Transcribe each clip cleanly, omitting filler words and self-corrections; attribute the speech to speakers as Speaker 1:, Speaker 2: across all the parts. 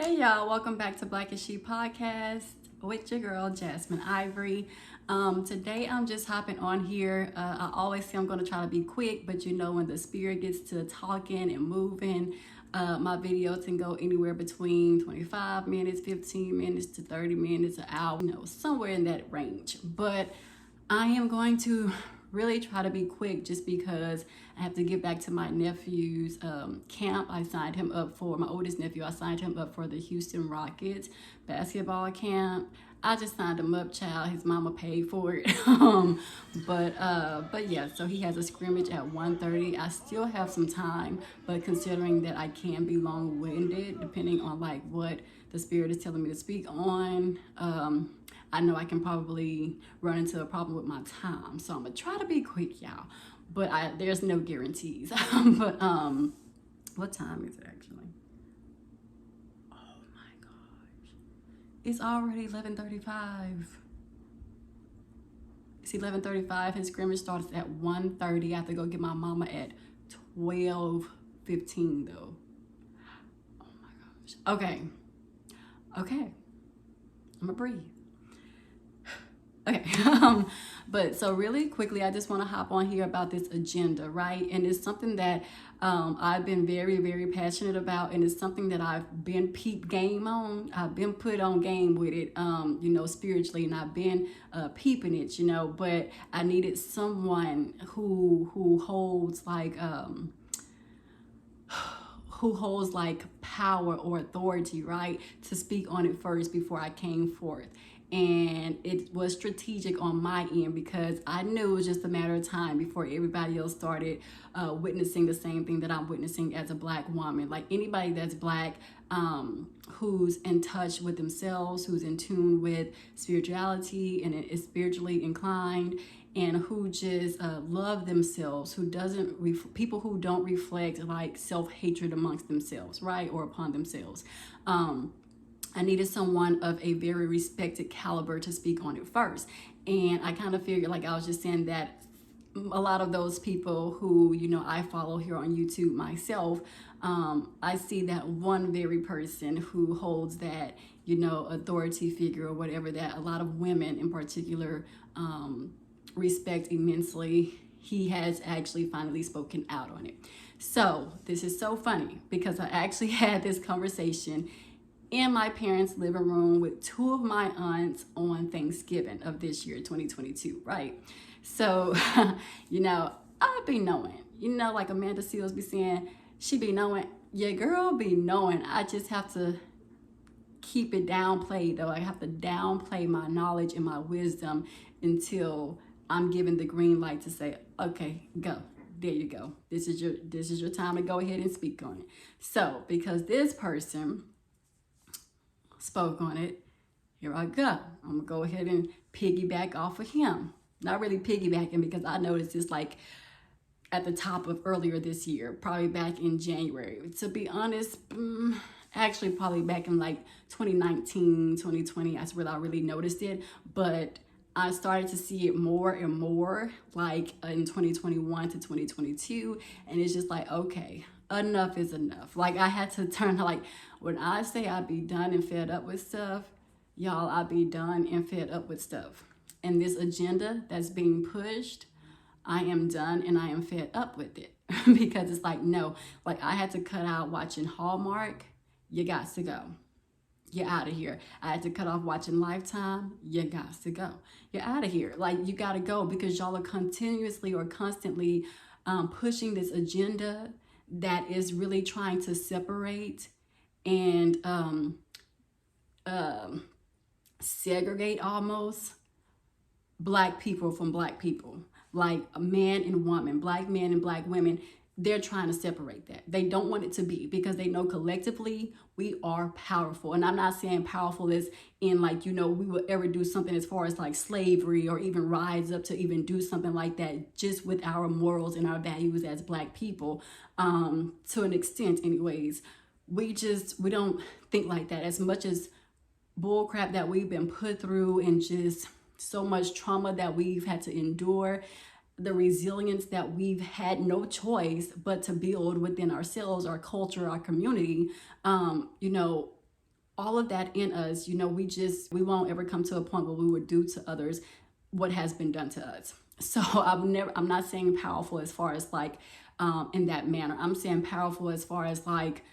Speaker 1: Hey y'all, welcome back to Black as She podcast with your girl Jasmine Ivory. Today I'm just hopping on here. I always say I'm going to try to be quick, but you know when the spirit gets to talking and moving, my videos can go anywhere between 25 minutes, 15 minutes to 30 minutes, an hour, you know, somewhere in that range. But I am going to really try to be quick just because I have to get back to my nephew's camp. I signed him up for, my oldest nephew, I signed him up for the Houston Rockets basketball camp. I just signed him up, child. His mama paid for it. But yeah, so he has a scrimmage at 1:30. I still have some time, but considering that I can be long-winded, depending on like what the spirit is telling me to speak on, I know I can probably run into a problem with my time. So I'm gonna try to be quick, y'all. But there's no guarantees. But what time is it actually? Oh my gosh. It's already 11:35. It's 11:35. His scrimmage starts at 1:30. I have to go get my mama at 12:15 though. Oh my gosh. Okay. I'm gonna breathe. Okay, but so really quickly, I just want to hop on here about this agenda, right? And it's something that I've been very, very passionate about, and it's something that I've been peep game on. I've been put on game with it, you know, spiritually, and I've been peeping it, you know. But I needed someone who holds like power or authority, right, to speak on it first before I came forth. And it was strategic on my end because I knew it was just a matter of time before everybody else started witnessing the same thing that I'm witnessing as a Black woman. Like anybody that's Black, who's in touch with themselves, who's in tune with spirituality and is spiritually inclined, and who just love themselves, who doesn't, people who don't reflect like self-hatred amongst themselves, right, or upon themselves. I needed someone of a very respected caliber to speak on it first. And I kind of figured, like I was just saying, that a lot of those people who, you know, I follow here on YouTube myself, I see that one very person who holds that, you know, authority figure or whatever that a lot of women in particular respect immensely. He has actually finally spoken out on it. So this is so funny because I actually had this conversation in my parents' living room with two of my aunts on Thanksgiving of this year, 2022, right? So, you know, I be knowing, you know, like Amanda Seals be saying, she be knowing, your girl be knowing. I just have to keep it downplayed though. I have to downplay my knowledge and my wisdom until I'm given the green light to say, okay, go. There you go. This is your time to go ahead and speak on it. So, because this person spoke on it, here I go. I'm gonna go ahead and piggyback off of him. Not really piggybacking because I noticed this like at the top of earlier this year, probably back in January. To be honest, actually probably back in like 2019, 2020, that's where I really noticed it. But I started to see it more and more like in 2021 to 2022. And it's just like, okay, enough is enough. Like I had to turn, like when I say I be done and fed up with stuff, y'all, I be done and fed up with stuff. And this agenda that's being pushed, I am done and I am fed up with it. Because it's like, no, like I had to cut out watching Hallmark. You got to go. You're out of here. I had to cut off watching Lifetime. You got to go. You're out of here. Like you got to go because y'all are continuously or constantly pushing this agenda that is really trying to separate and segregate almost Black people from Black people, like a man and woman, Black men and Black women. They're trying to separate that. They don't want it to be because they know collectively we are powerful. And I'm not saying powerful as in like, you know, we would ever do something as far as like slavery or even rise up to even do something like that just with our morals and our values as Black people, to an extent anyways. We don't think like that. As much as bullcrap that we've been put through and just so much trauma that we've had to endure, the resilience that we've had no choice but to build within ourselves, our culture, our community, you know, all of that in us, we won't ever come to a point where we would do to others what has been done to us. So I'm not saying powerful as far as like in that manner. I'm saying powerful as far as like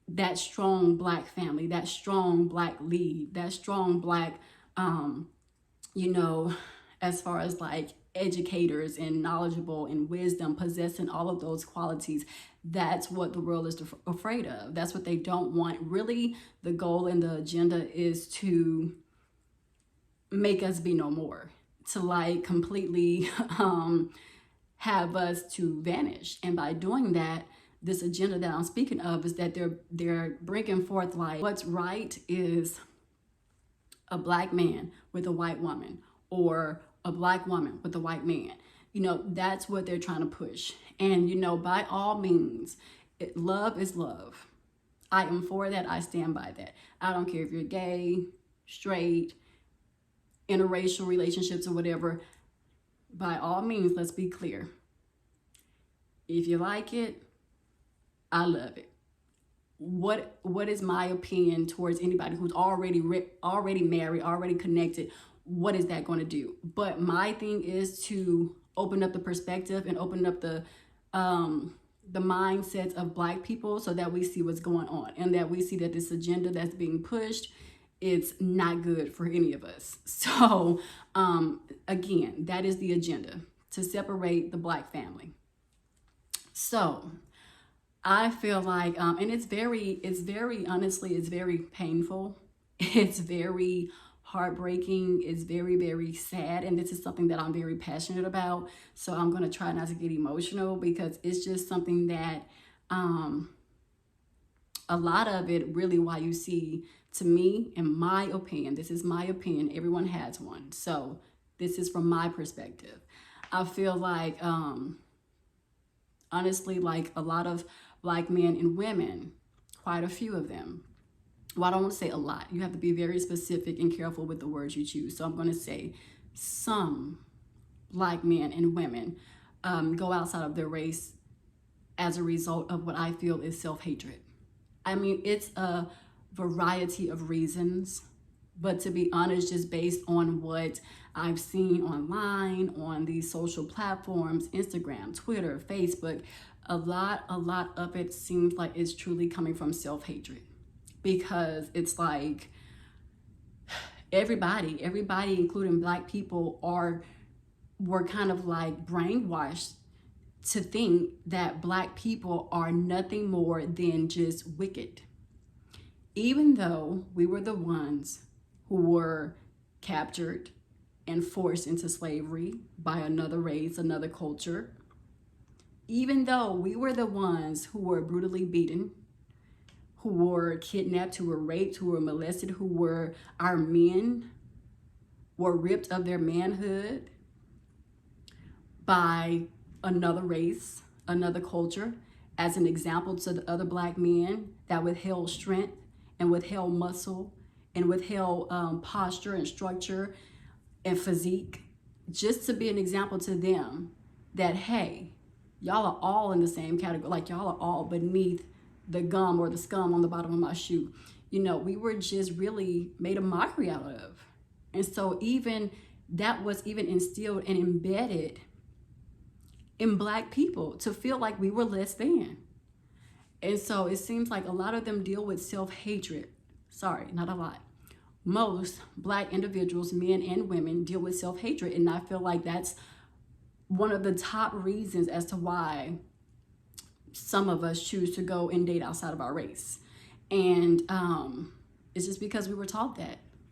Speaker 1: that strong Black family, that strong Black lead, that strong Black, as far as like educators and knowledgeable and wisdom, possessing all of those qualities. That's what the world is afraid of. That's what they don't want. Really, the goal and the agenda is to make us be no more, to like completely have us to vanish. And by doing that, this agenda that I'm speaking of is that they're bringing forth like what's right is a Black man with a white woman, or a Black woman with a white man. That's what they're trying to push. And by all means, love is love. I am for that. I stand by that. I don't care if you're gay, straight, interracial relationships or whatever. By all means, let's be clear. If you like it, I love it. What is my opinion towards anybody who's already married, already connected? What is that going to do? But my thing is to open up the perspective and open up the mindsets of Black people so that we see what's going on, and that we see that this agenda that's being pushed, it's not good for any of us. So again, that is the agenda, to separate the Black family. So I feel like, and it's very, honestly, it's very painful. It's very heartbreaking. It's very, very sad. And this is something that I'm very passionate about. So I'm going to try not to get emotional, because it's just something that, a lot of it really, why you see, to me, in my opinion, this is my opinion, everyone has one. So this is from my perspective. I feel like, honestly, like a lot of Black men and women, quite a few of them. Well, I don't want to say a lot. You have to be very specific and careful with the words you choose. So I'm going to say some Black men and women go outside of their race as a result of what I feel is self-hatred. I mean, it's a variety of reasons, but to be honest, just based on what I've seen online, on these social platforms, Instagram, Twitter, Facebook, a lot of it seems like it's truly coming from self-hatred, because it's like everybody, including Black people, were kind of like brainwashed to think that Black people are nothing more than just wicked. Even though we were the ones who were captured and forced into slavery by another race, another culture, even though we were the ones who were brutally beaten, who were kidnapped, who were raped, who were molested, our men were ripped of their manhood by another race, another culture, as an example to the other Black men that withheld strength and withheld muscle and withheld posture and structure and physique, just to be an example to them that, hey, y'all are all in the same category, like y'all are all beneath the gum or the scum on the bottom of my shoe. We were just really made a mockery out of. And so even that was even instilled and embedded in Black people to feel like we were less than. And so it seems like a lot of them deal with self-hatred. Sorry, not a lot. Most Black individuals, men and women, deal with self-hatred. And I feel like that's one of the top reasons as to why some of us choose to go and date outside of our race. And it's just because we were taught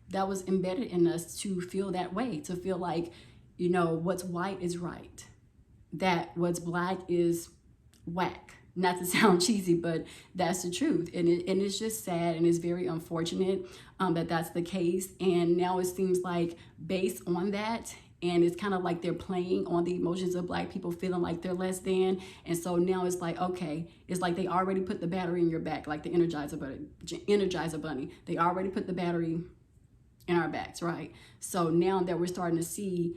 Speaker 1: that was embedded in us to feel that way, to feel like, what's white is right, that what's Black is whack. Not to sound cheesy, but that's the truth. And it's just sad, and it's very unfortunate that that's the case. And now it seems like, based on that, and it's kind of like they're playing on the emotions of Black people feeling like they're less than. And so now it's like, okay, it's like they already put the battery in your back, like the Energizer Bunny. They already put the battery in our backs, right? So now that we're starting to see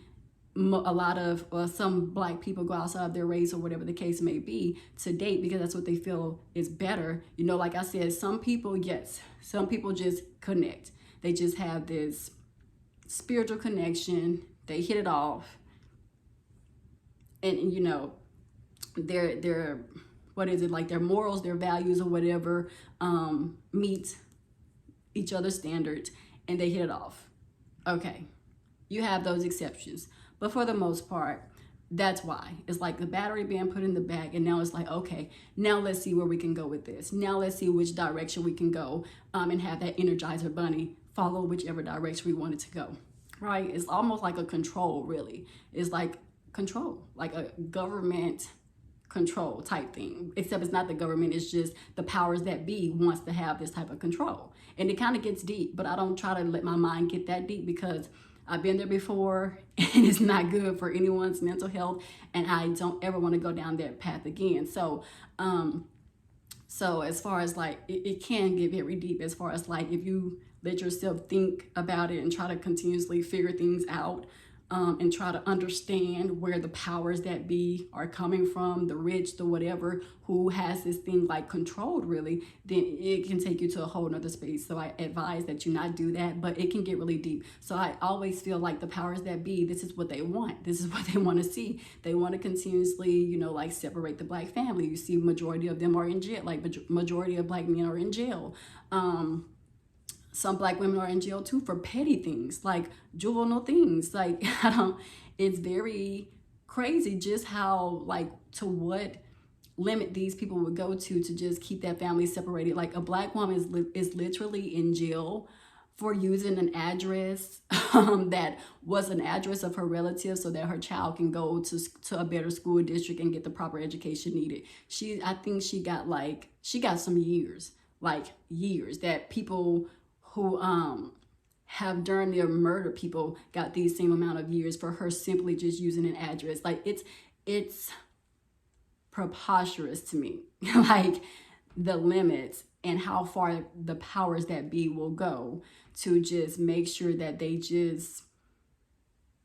Speaker 1: a lot of some black people go outside of their race or whatever the case may be to date because that's what they feel is better. You know, like I said, some people, yes, some people just connect. They just have this spiritual connection. They hit it off. And you know, their what is it, like their morals, their values or whatever meet each other's standards and they hit it off. Okay, you have those exceptions, but for the most part, that's why it's like the battery being put in the back, and now it's like, okay, now let's see where we can go with this. Now let's see which direction we can go, and have that Energizer bunny follow whichever direction we want it to go. Right? It's almost like a control, really. It's like control, like a government control type thing, except it's not the government, it's just the powers that be wants to have this type of control. And it kind of gets deep, but I don't try to let my mind get that deep because I've been there before and it's not good for anyone's mental health, and I don't ever want to go down that path again. So as far as like it can get very deep, as far as like if you let yourself think about it and try to continuously figure things out, and try to understand where the powers that be are coming from, the rich, the whatever, who has this thing like controlled really, then it can take you to a whole nother space. So I advise that you not do that, but it can get really deep. So I always feel like the powers that be, this is what they want. This is what they want to see. They want to continuously, you know, like separate the black family. You see majority of them are in jail, like majority of black men are in jail. Some black women are in jail too for petty things, like juvenile things. Like, it's very crazy just how, like, to what limit these people would go to just keep that family separated. Like, a black woman is literally in jail for using an address that was an address of her relative so that her child can go to a better school district and get the proper education needed. I think she got some years, like years, that people who have during their murder people got these same amount of years for her simply just using an address. Like, it's preposterous to me, like the limits and how far the powers that be will go to just make sure that they just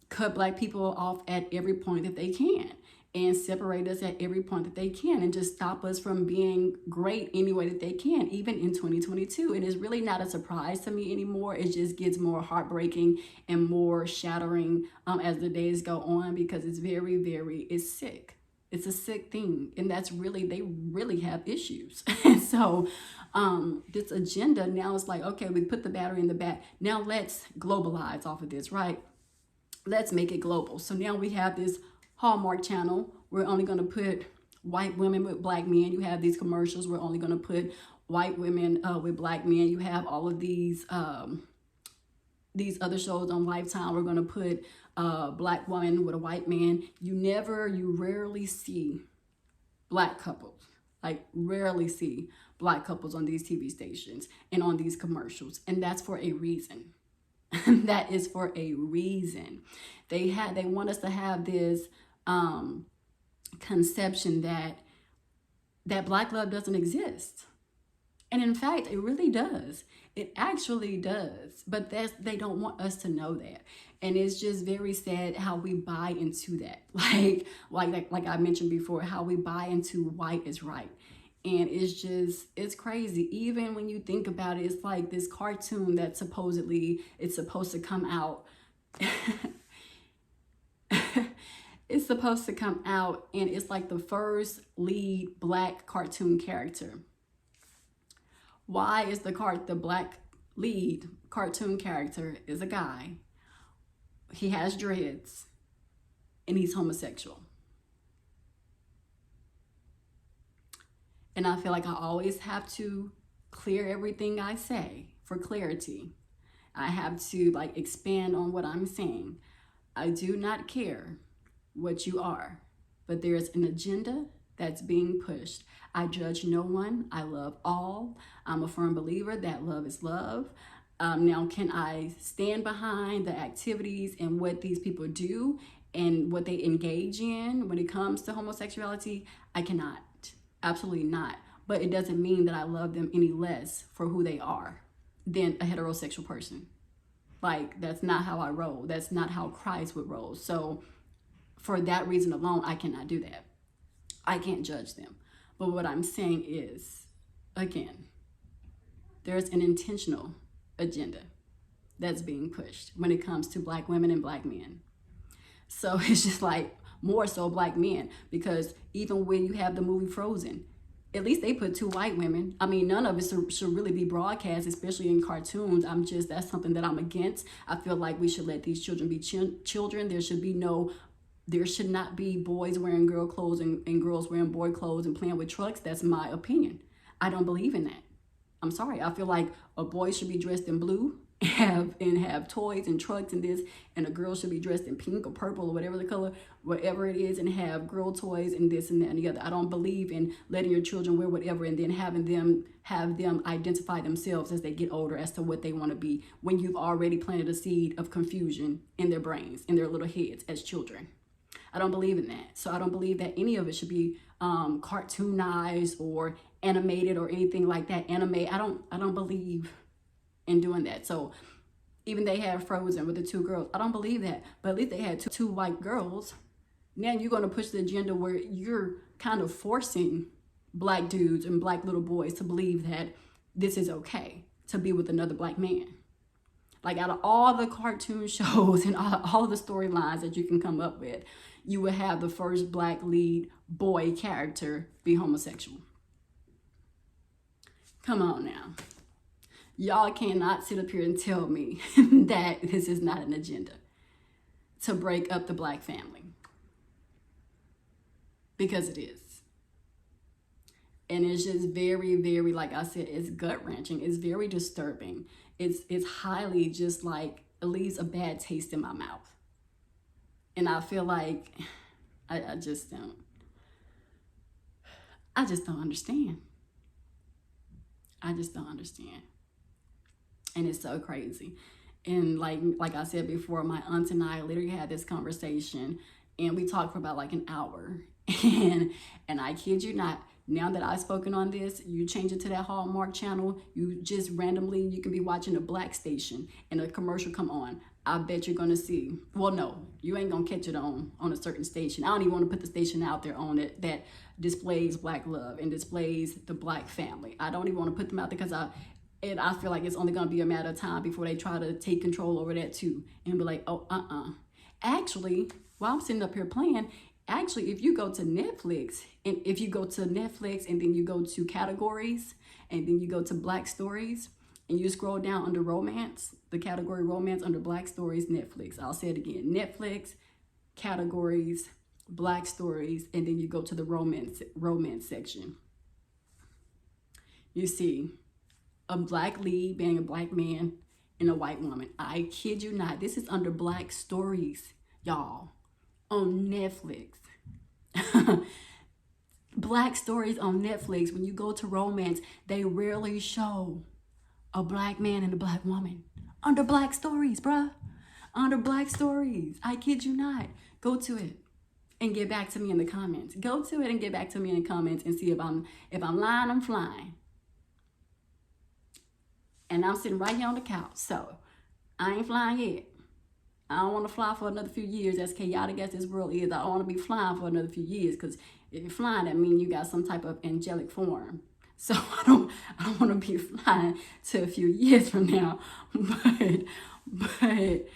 Speaker 1: cut black people off at every point that they can and separate us at every point that they can and just stop us from being great any way that they can, even in 2022. And it's really not a surprise to me anymore. It just gets more heartbreaking and more shattering as the days go on, because it's very, it's sick. It's a sick thing. And that's really, they really have issues. And so this agenda now is like, okay, we put the battery in the back. Now let's globalize off of this, right? Let's make it global. So now we have this Hallmark Channel. We're only going to put white women with black men. You have these commercials. We're only going to put white women with black men. You have all of these other shows on Lifetime. We're going to put black woman with a white man. You rarely see black couples. Like, rarely see black couples on these TV stations and on these commercials. And that's for a reason. That is for a reason. They want us to have this conception that black love doesn't exist. And in fact, it really does. It actually does. But they don't want us to know that. And it's just very sad how we buy into that. Like I mentioned before, how we buy into white is right. And it's crazy. Even when you think about it, it's like this cartoon that supposedly it's supposed to come out. It's supposed to come out, and it's like the first lead black cartoon character. Why is the black lead cartoon character is a guy? He has dreads, and he's homosexual. And I feel like I always have to clear everything I say for clarity. I have to like expand on what I'm saying. I do not care what you are, but there's an agenda that's being pushed. I judge no one. I love all. I'm a firm believer that love is love. Now, can I stand behind the activities and what these people do and what they engage in when it comes to homosexuality? I cannot. Absolutely not. But it doesn't mean that I love them any less for who they are than a heterosexual person. Like, that's not how I roll. That's not how Christ would roll. So For that reason alone, I cannot do that. I can't judge them. But what I'm saying is, again, there's an intentional agenda that's being pushed when it comes to Black women and Black men. So it's just like more so Black men, because even when you have the movie Frozen, at least they put 2 white women. I mean, none of it should really be broadcast, especially in cartoons. That's something that I'm against. I feel like we should let these children be children. There should not be boys wearing girl clothes and girls wearing boy clothes and playing with trucks. That's my opinion. I don't believe in that. I'm sorry. I feel like a boy should be dressed in blue and have toys and trucks and this, and a girl should be dressed in pink or purple or whatever the color, whatever it is, and have girl toys and this and that and the other. I don't believe in letting your children wear whatever and then have them identify themselves as they get older as to what they want to be, when you've already planted a seed of confusion in their brains, in their little heads as children. I don't believe in that. So I don't believe that any of it should be cartoonized or animated or anything like that. I don't believe in doing that. So even they had Frozen with the 2 girls. I don't believe that. But at least they had two white girls. Now you're going to push the agenda where you're kind of forcing Black dudes and Black little boys to believe that this is okay to be with another Black man. Like, out of all the cartoon shows and all the storylines that you can come up with, you would have the first Black lead boy character be homosexual. Come on now. Y'all cannot sit up here and tell me that this is not an agenda to break up the Black family. Because it is. And it's just very, very, like I said, it's gut-wrenching. It's very disturbing. It's highly just like, it leaves a bad taste in my mouth. And I feel like I just don't understand. I just don't understand. And it's so crazy. And like I said before, my aunt and I literally had this conversation, and we talked for about like an hour. And I kid you not, now that I've spoken on this, you change it to that Hallmark channel, you just randomly, you can be watching a Black station and a commercial come on. I bet you're going to see, well, no, you ain't going to catch it on a certain station. I don't even want to put the station out there on it that displays Black love and displays the Black family. I don't even want to put them out there because I feel like it's only going to be a matter of time before they try to take control over that too and be like, oh, Actually, while I'm sitting up here playing, actually, if you go to Netflix and then you go to categories and then you go to Black stories and you scroll down under romance, the category romance under Black stories, Netflix. I'll say it again. Netflix, categories, Black stories, and then you go to the romance section. You see a Black lead being a Black man and a white woman. I kid you not. This is under Black stories, y'all, on Netflix. Black stories on Netflix. When you go to romance, they rarely show a Black man and a Black woman under Black stories, bruh. Under Black stories. I kid you not. Go to it and get back to me in the comments. Go to it and get back to me in the comments and see if I'm lying, I'm flying. And I'm sitting right here on the couch, so I ain't flying yet. I don't want to fly for another few years. As chaotic as this world is, I don't want to be flying for another few years, because if you're flying, that means you got some type of angelic form. So I don't want to be flying to a few years from now. But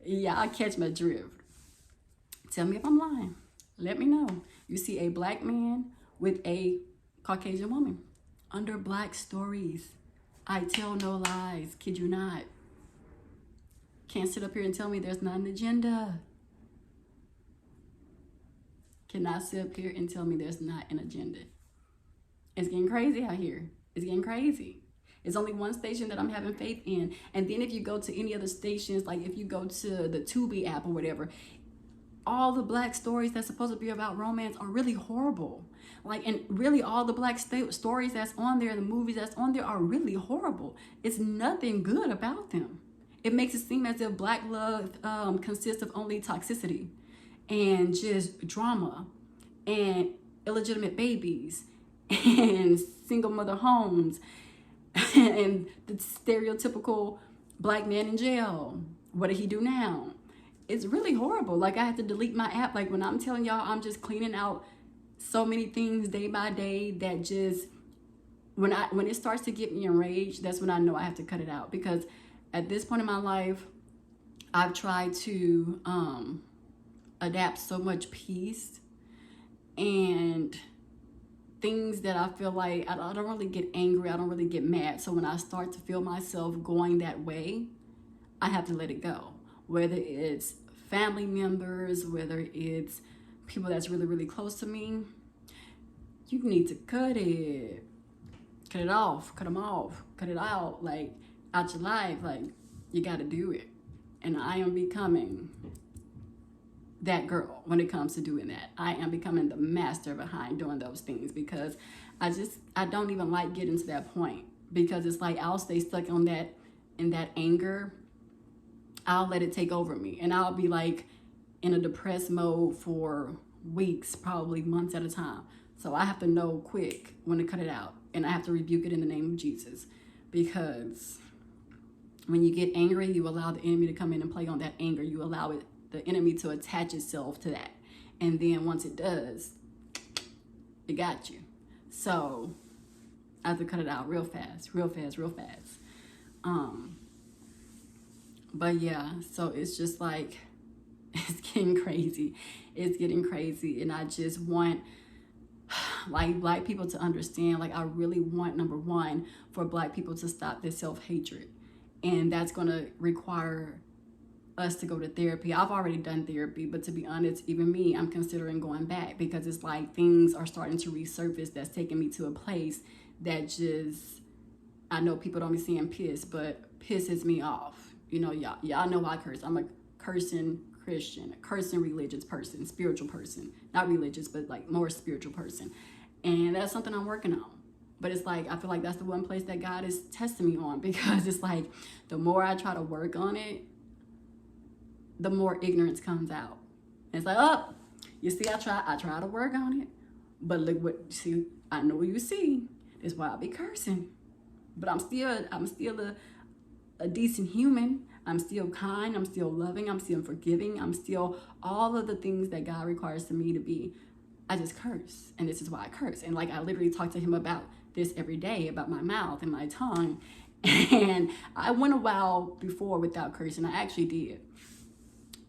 Speaker 1: yeah, I catch my drift. Tell me if I'm lying. Let me know. You see a Black man with a Caucasian woman under Black stories. I tell no lies. Kid you not. Can't sit up here and tell me there's not an agenda. Cannot sit up here and tell me there's not an agenda. It's getting crazy out here. It's getting crazy. It's only one station that I'm having faith in. And then if you go to any other stations, like if you go to the Tubi app or whatever, all the Black stories that's supposed to be about romance are really horrible. And really all the Black stories that's on there, the movies that's on there are really horrible. It's nothing good about them. It makes it seem as if Black love consists of only toxicity and just drama and illegitimate babies and single mother homes and the stereotypical Black man in jail. What did he do now? it's really horrible. Like, I had to delete my app. Like, when I'm telling y'all, I'm just cleaning out so many things day by day that just, when it starts to get me enraged, that's when I know I have to cut it out. Because at this point in my life, I've tried to adapt so much peace and things that I feel like I don't really get angry, I don't really get mad. So when I start to feel myself going that way, I have to let it go. Whether it's family members, whether it's people that's really, really close to me, you need to cut it off, cut them off, cut it out, like, out your life. Like, you got to do it. And I am becoming that girl when it comes to doing that. I am becoming the master behind doing those things, because I don't even like getting to that point, because it's like I'll stay stuck on that, in that anger. I'll let it take over me, and I'll be like in a depressed mode for weeks, probably months at a time. So I have to know quick when to cut it out, and I have to rebuke it in the name of Jesus, because when you get angry, you allow the enemy to come in and play on that anger. You allow the enemy to attach itself to that. And then once it does, it got you. So I have to cut it out real fast, real fast, real fast. But yeah, so it's just like, it's getting crazy. It's getting crazy. And I just want, like, Black people to understand, like, I really want, number one, for Black people to stop this self-hatred. And that's going to require us to go to therapy. I've already done therapy, but to be honest, even me, I'm considering going back, because it's like things are starting to resurface that's taking me to a place that just, I know people don't be saying piss, but pisses me off. You know, y'all know I curse. I'm a cursing Christian, a cursing religious person, spiritual person. Not religious, but like more spiritual person. And that's something I'm working on. But it's like, I feel like that's the one place that God is testing me on, because it's like, the more I try to work on it, the more ignorance comes out. And it's like, oh, you see, I try to work on it, but look what, see, I know what you see. That's why I be cursing. But I'm still a decent human. I'm still kind, I'm still loving, I'm still forgiving, I'm still all of the things that God requires of me to be. I just curse, and this is why I curse. And like, I literally talk to him about this every day, about my mouth and my tongue. And I went a while before without cursing. I actually did.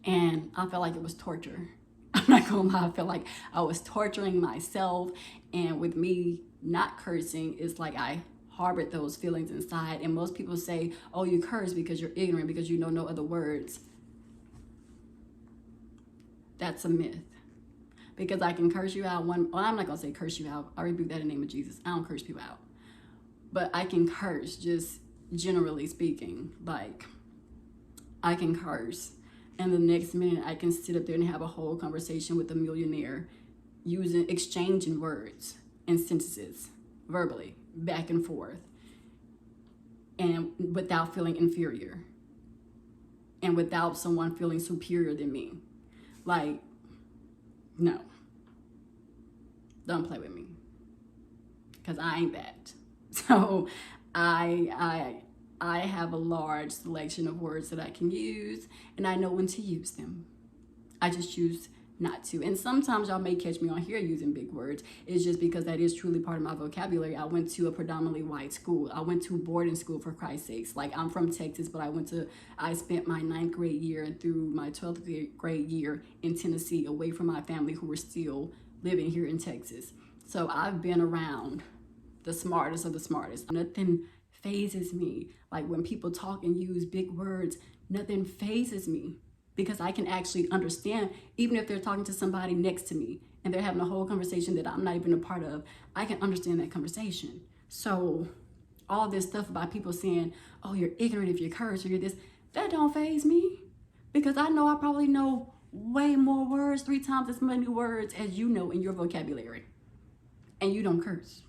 Speaker 1: And I felt like it was torture. I'm not gonna lie, I felt like I was torturing myself. And with me not cursing, it's like I harbored those feelings inside. And most people say, oh, you curse because you're ignorant, because you know no other words. That's a myth. Because I can curse you out well, I'm not gonna say curse you out. I rebuke that in the name of Jesus. I don't curse people out. But I can curse, just generally speaking. Like, I can curse, and the next minute I can sit up there and have a whole conversation with a millionaire, exchanging words and sentences verbally back and forth, and without feeling inferior, and without someone feeling superior than me. Like, no, don't play with me, because I ain't that. So I have a large selection of words that I can use, and I know when to use them. I just choose not to. And sometimes y'all may catch me on here using big words. It's just because that is truly part of my vocabulary. I went to a predominantly white school. I went to boarding school, for Christ's sakes. Like, I'm from Texas, but I spent my 9th grade year through my 12th grade year in Tennessee, away from my family who were still living here in Texas. So I've been around the smartest of the smartest. Nothing phases me. Like, when people talk and use big words, nothing phases me, because I can actually understand, even if they're talking to somebody next to me and they're having a whole conversation that I'm not even a part of, I can understand that conversation. So all this stuff about people saying, oh, you're ignorant if you curse, or you're this, that don't faze me, because I know I probably know way more words, 3 times as many words as you know in your vocabulary, and you don't curse.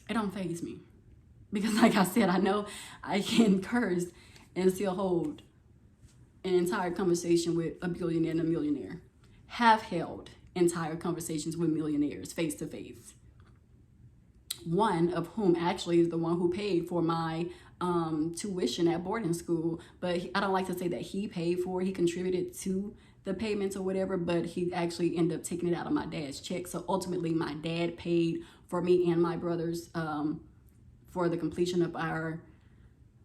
Speaker 1: It don't faze me, because like I said, I know I can curse and still hold an entire conversation with a billionaire and a millionaire. Have held entire conversations with millionaires face to face. one of whom actually is the one who paid for my tuition at boarding school. But I don't like to say that he paid for it. He contributed to the payments or whatever, but he actually ended up taking it out of my dad's check. So ultimately my dad paid for me and my brothers for the completion of our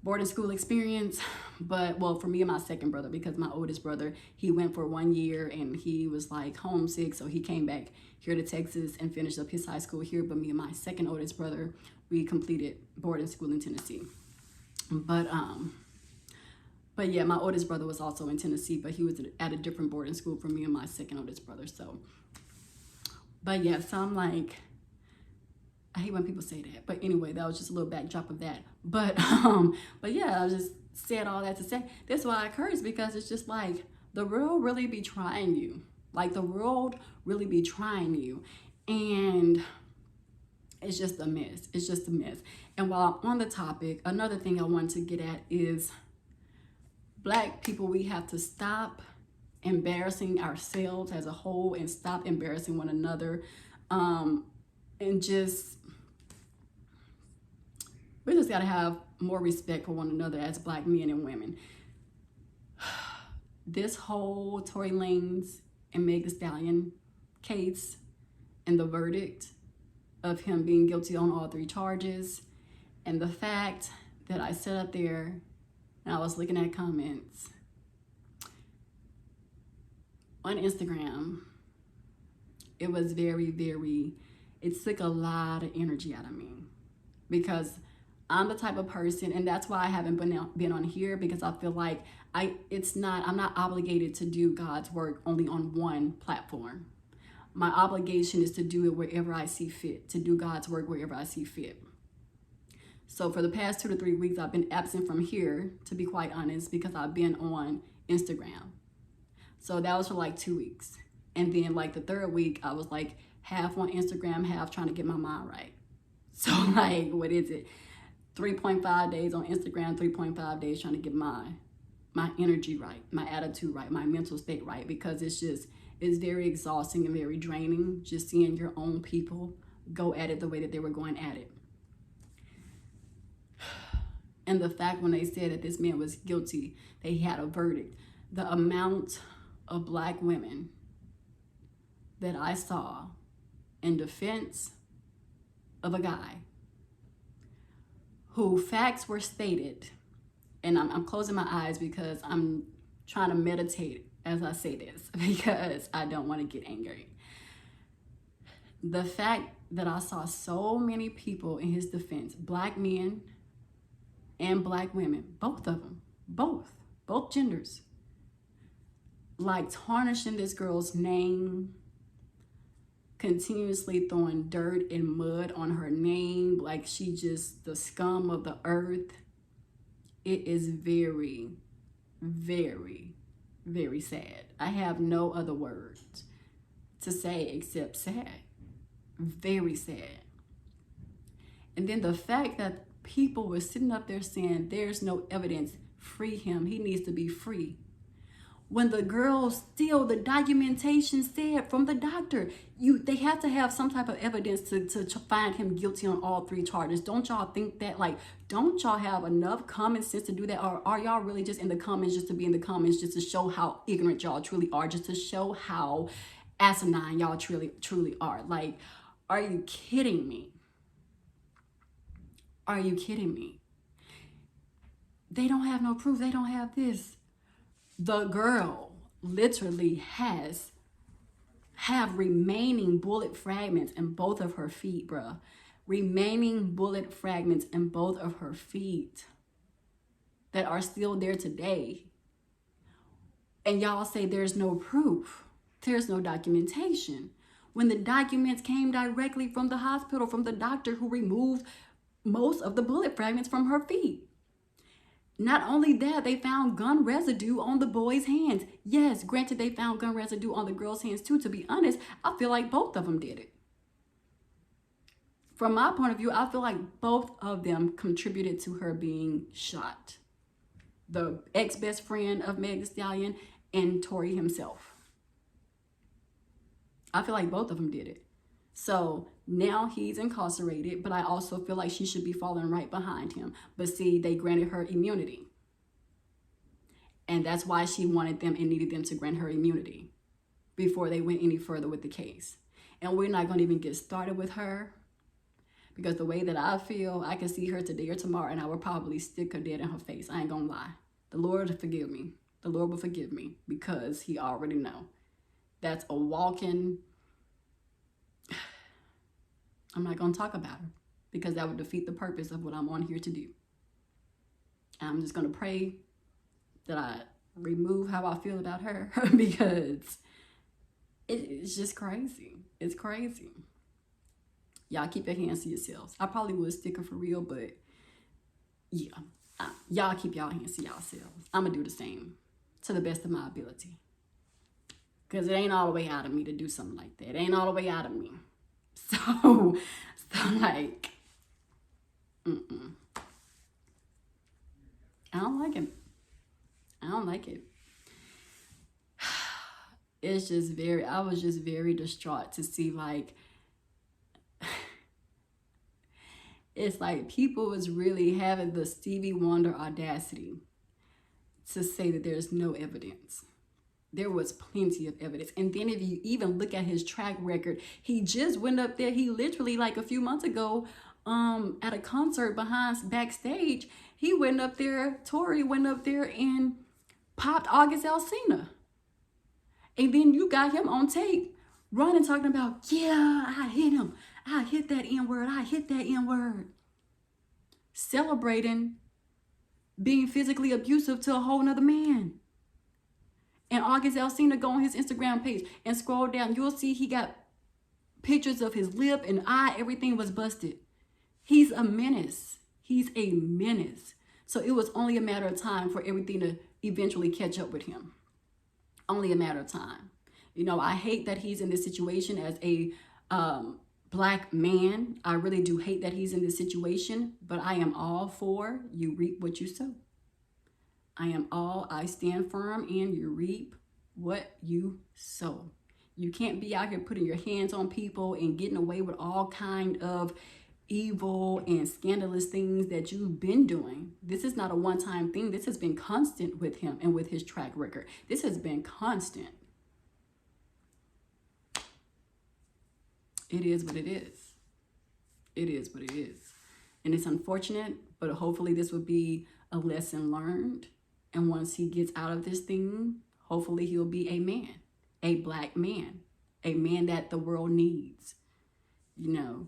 Speaker 1: boarding school experience. But well, for me and my second brother, because my oldest brother, he went for 1 year and he was like homesick, so he came back here to Texas and finished up his high school here. But me and my second oldest brother, we completed boarding school in Tennessee. But yeah, my oldest brother was also in Tennessee, but he was at a different boarding school from me and my second oldest brother. So but yeah, so I'm like, I hate when people say that. But anyway, that was just a little backdrop of that. But yeah, I just said all that to say, that's why I curse, because it's just like, the world really be trying you. Like, the world really be trying you. And it's just a mess. It's just a mess. And while I'm on the topic, another thing I want to get at is Black people, we have to stop embarrassing ourselves as a whole and stop embarrassing one another. And just, we just got to have more respect for one another as Black men and women. This whole Tory Lanez and Meg Thee Stallion case and the verdict of him being guilty on all 3 charges, and the fact that I sat up there and I was looking at comments on Instagram, it was it took a lot of energy out of me, because I'm the type of person, and that's why I haven't been on here, because I feel like I'm not obligated to do God's work only on one platform. My obligation is to do it wherever I see fit, to do God's work wherever I see fit. So for the past 2 to 3 weeks, I've been absent from here, to be quite honest, because I've been on Instagram. So that was for like 2 weeks. And then like the 3rd week, I was like half on Instagram, half trying to get my mind right. So like, what is it? 3.5 days on Instagram, 3.5 days trying to get my energy right, my attitude right, my mental state right, because it's very exhausting and very draining just seeing your own people go at it the way that they were going at it. And the fact when they said that this man was guilty, they had a verdict, the amount of Black women that I saw in defense of a guy who facts were stated, and I'm closing my eyes because I'm trying to meditate as I say this, because I don't want to get angry. The fact that I saw so many people in his defense, Black men and Black women, both of them, both genders, like tarnishing this girl's name, continuously throwing dirt and mud on her name, like she just the scum of the earth. It is very, very, very sad. I have no other words to say except sad. Very sad. And then the fact that people were sitting up there saying, there's no evidence, free him, he needs to be free. When the girl still, the documentation said from the doctor, they have to have some type of evidence to find him guilty on all 3 charges. Don't y'all think that? Like, don't y'all have enough common sense to do that? Or are y'all really just in the comments just to be in the comments, just to show how ignorant y'all truly are, just to show how asinine y'all truly are? Like, are you kidding me? Are you kidding me? They don't have no proof. They don't have this. The girl literally have remaining bullet fragments in both of her feet, bruh. Remaining bullet fragments in both of her feet that are still there today. And y'all say there's no proof. There's no documentation. When the documents came directly from the hospital, from the doctor who removed most of the bullet fragments from her feet. Not only that, they found gun residue on the boy's hands. Yes, granted, they found gun residue on the girl's hands too. To be honest, I feel like both of them did it. From my point of view, I feel like both of them contributed to her being shot. The ex-best friend of Meg Thee Stallion and Tory himself. I feel like both of them did it. So Now he's incarcerated, but I also feel like she should be falling right behind him. But see, they granted her immunity. And that's why she wanted them and needed them to grant her immunity before they went any further with the case. And we're not going to even get started with her, because the way that I feel, I can see her today or tomorrow and I will probably stick her dead in her face. I ain't going to lie. The Lord will forgive me. The Lord will forgive me, because he already know. That's a walking... I'm not going to talk about her, because that would defeat the purpose of what I'm on here to do. I'm just going to pray that I remove how I feel about her, because it's just crazy. It's crazy. Y'all keep your hands to yourselves. I probably would stick her for real, but yeah, y'all keep y'all hands to yourselves. I'm going to do the same to the best of my ability, because it ain't all the way out of me to do something like that. It ain't all the way out of me. So like, I don't like it. I don't like it. It's just I was just very distraught to see, like, it's like people was really having the Stevie Wonder audacity to say that there's no evidence. There was plenty of evidence. And then if you even look at his track record, he just went up there. He literally, like a few months ago, at a concert backstage, he went up there, Tory went up there and popped August Alsina. And then you got him on tape running, talking about, yeah, I hit him. I hit that N-word. I hit that N-word. Celebrating being physically abusive to a whole nother man. And August Alsina, go on his Instagram page and scroll down. You'll see he got pictures of his lip and eye. Everything was busted. He's a menace. He's a menace. So it was only a matter of time for everything to eventually catch up with him. Only a matter of time. You know, I hate that he's in this situation as a Black man. I really do hate that he's in this situation, but I am all for you reap what you sow. I stand firm in you reap what you sow. You can't be out here putting your hands on people and getting away with all kind of evil and scandalous things that you've been doing. This is not a one-time thing. This has been constant with him and with his track record. This has been constant. It is what it is. It is what it is. And it's unfortunate, but hopefully this will be a lesson learned. And once he gets out of this thing, hopefully he'll be a man, a Black man, a man that the world needs. You know,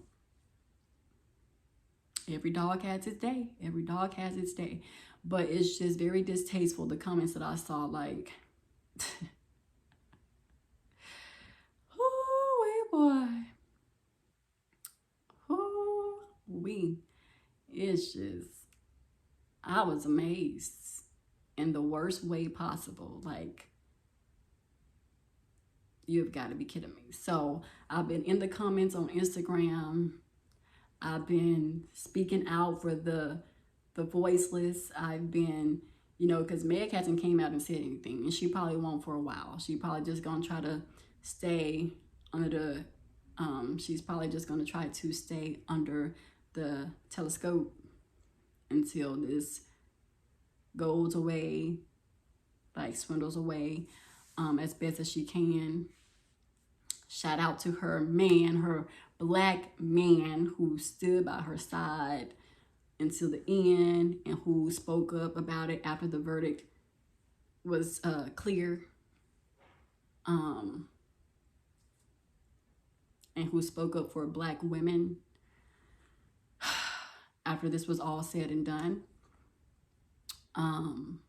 Speaker 1: every dog has its day. Every dog has its day. But it's just very distasteful, the comments that I saw, like, oh, boy. Oh, it's just, I was amazed in the worst way possible. Like, you've got to be kidding me. So I've been in the comments on Instagram. I've been speaking out for the voiceless. I've been, you know, because Meg hasn't came out and said anything, and she probably won't for a while. She probably just gonna try to stay under the, she's probably just gonna try to stay under the telescope until this goes away, like swindles away, as best as she can. Shout out to her man, her Black man who stood by her side until the end and who spoke up about it after the verdict was clear. And who spoke up for Black women after this was all said and done. And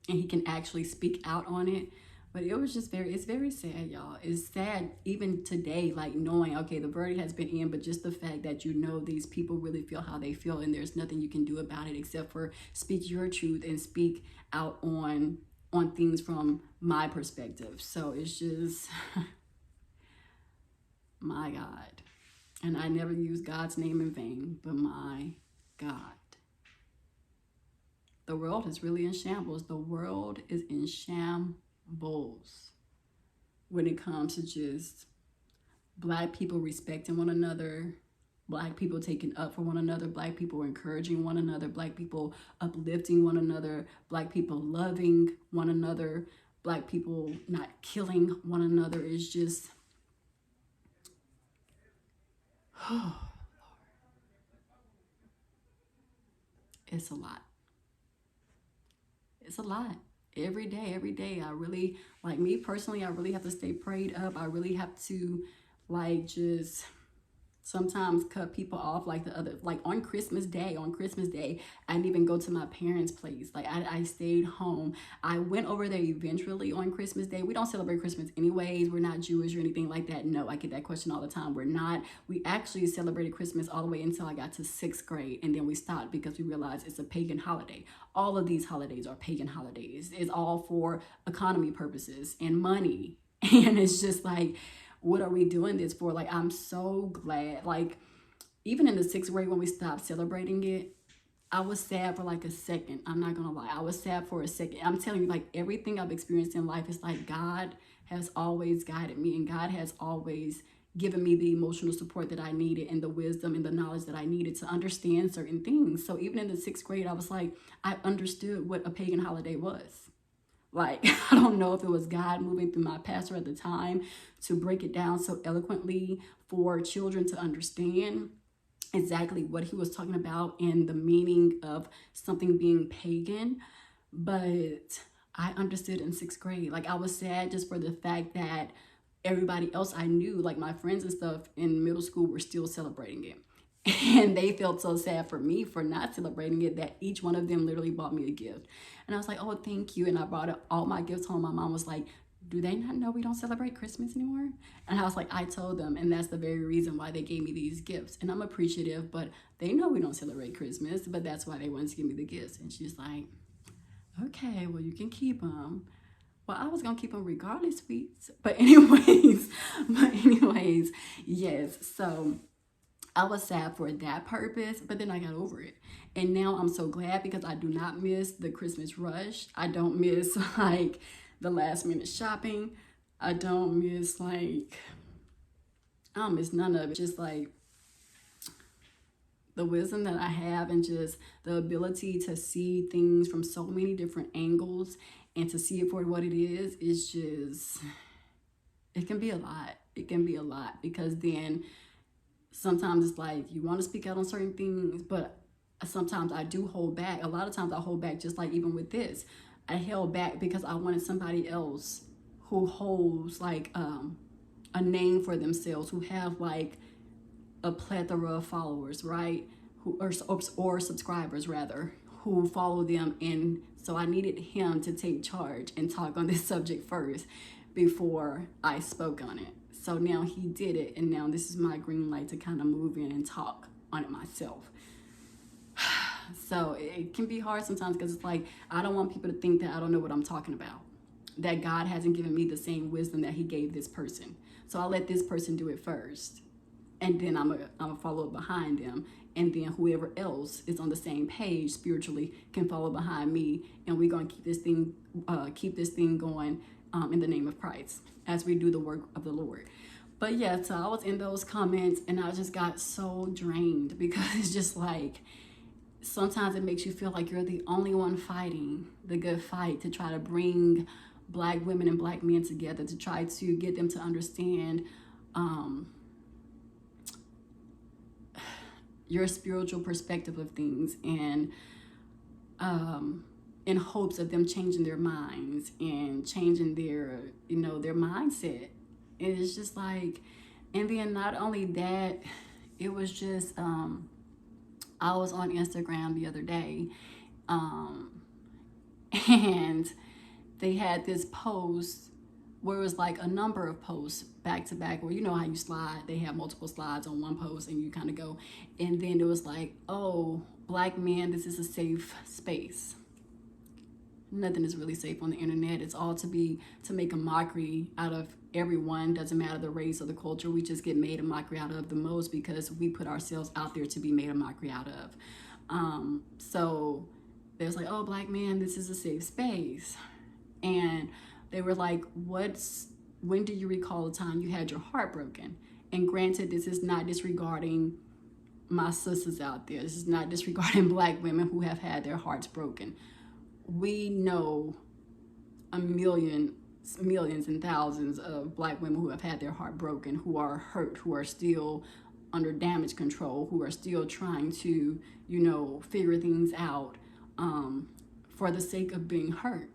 Speaker 1: he can actually speak out on it. But it was just it's very sad, y'all. It's sad even today, like knowing, okay, the verdict has been in, but just the fact that, you know, these people really feel how they feel and there's nothing you can do about it except for speak your truth and speak out on things from my perspective. So it's just, my God. And I never use God's name in vain, but my God. The world is really in shambles. The world is in shambles when it comes to just Black people respecting one another, Black people taking up for one another, Black people encouraging one another, Black people uplifting one another, Black people loving one another, Black people not killing one another. Is just, it's a lot. It's a lot. Every day, I really, like me personally, I really have to stay prayed up. I really have to, like, just sometimes cut people off, like the other, like on Christmas Day, I didn't even go to my parents' place. Like I stayed home. I went over there eventually on Christmas Day. We don't celebrate Christmas anyways. We're not Jewish or anything like that. No, I get that question all the time. We're not. We actually celebrated Christmas all the way until I got to 6th grade, and then we stopped because we realized it's a pagan holiday. All of these holidays are pagan holidays. It's all for economy purposes and money. And it's just like, what are we doing this for? Like, I'm so glad. Like, even in the 6th grade when we stopped celebrating it, I was sad for like a second. I'm not gonna lie. I was sad for a second. I'm telling you, like, everything I've experienced in life is like God has always guided me, and God has always given me the emotional support that I needed, and the wisdom and the knowledge that I needed to understand certain things. So even in the 6th grade, I was like, I understood what a pagan holiday was. Like, I don't know if it was God moving through my pastor at the time to break it down so eloquently for children to understand exactly what he was talking about and the meaning of something being pagan. But I understood in 6th grade. Like, I was sad just for the fact that everybody else I knew, like my friends and stuff in middle school, were still celebrating it. And they felt so sad for me for not celebrating it that each one of them literally bought me a gift. And I was like, oh, thank you. And I brought all my gifts home. My mom was like, do they not know we don't celebrate Christmas anymore? And I was like, I told them. And that's the very reason why they gave me these gifts. And I'm appreciative, but they know we don't celebrate Christmas, but that's why they wanted to give me the gifts. And she's like, okay, well, you can keep them. Well, I was gonna keep them regardless, sweets. But anyways, yes. So I was sad for that purpose, but then I got over it. And now I'm so glad because I do not miss the Christmas rush. I don't miss like the last minute shopping. I don't miss like, I don't miss none of it. Just like the wisdom that I have and just the ability to see things from so many different angles and to see it for what it is just, it can be a lot. It can be a lot because then sometimes it's like you want to speak out on certain things, but sometimes I do hold back. A lot of times I hold back, just like even with this. I held back because I wanted somebody else who holds like a name for themselves, who have like a plethora of followers, right? Who or subscribers rather, who follow them. And so I needed him to take charge and talk on this subject first before I spoke on it. So now he did it, and now this is my green light to kind of move in and talk on it myself. So it can be hard sometimes because it's like, I don't want people to think that I don't know what I'm talking about, that God hasn't given me the same wisdom that he gave this person. So I'll let this person do it first, and then I'm gonna follow behind them, and then whoever else is on the same page spiritually can follow behind me, and we're gonna keep this thing going in the name of Christ as we do the work of the Lord. But yeah, so I was in those comments and I just got so drained because it's just like, sometimes it makes you feel like you're the only one fighting the good fight to try to bring Black women and Black men together, to try to get them to understand your spiritual perspective of things, and in hopes of them changing their minds and changing their, their mindset. And it's just like, and then not only that, it was just, I was on Instagram the other day, and they had this post where it was like a number of posts back to back, where you know how you slide, they have multiple slides on one post and you kind of go, and then it was like, oh, Black men, this is a safe space. Nothing is really safe on the internet. It's all to make a mockery out of everyone. Doesn't matter the race or the culture. We just get made a mockery out of the most because we put ourselves out there to be made a mockery out of. So there's like, oh, Black man, this is a safe space. And they were like, when do you recall the time you had your heart broken? And granted, this is not disregarding my sisters out there. This is not disregarding Black women who have had their hearts broken. We know millions and thousands of Black women who have had their heart broken, who are hurt, who are still under damage control, who are still trying to, figure things out for the sake of being hurt,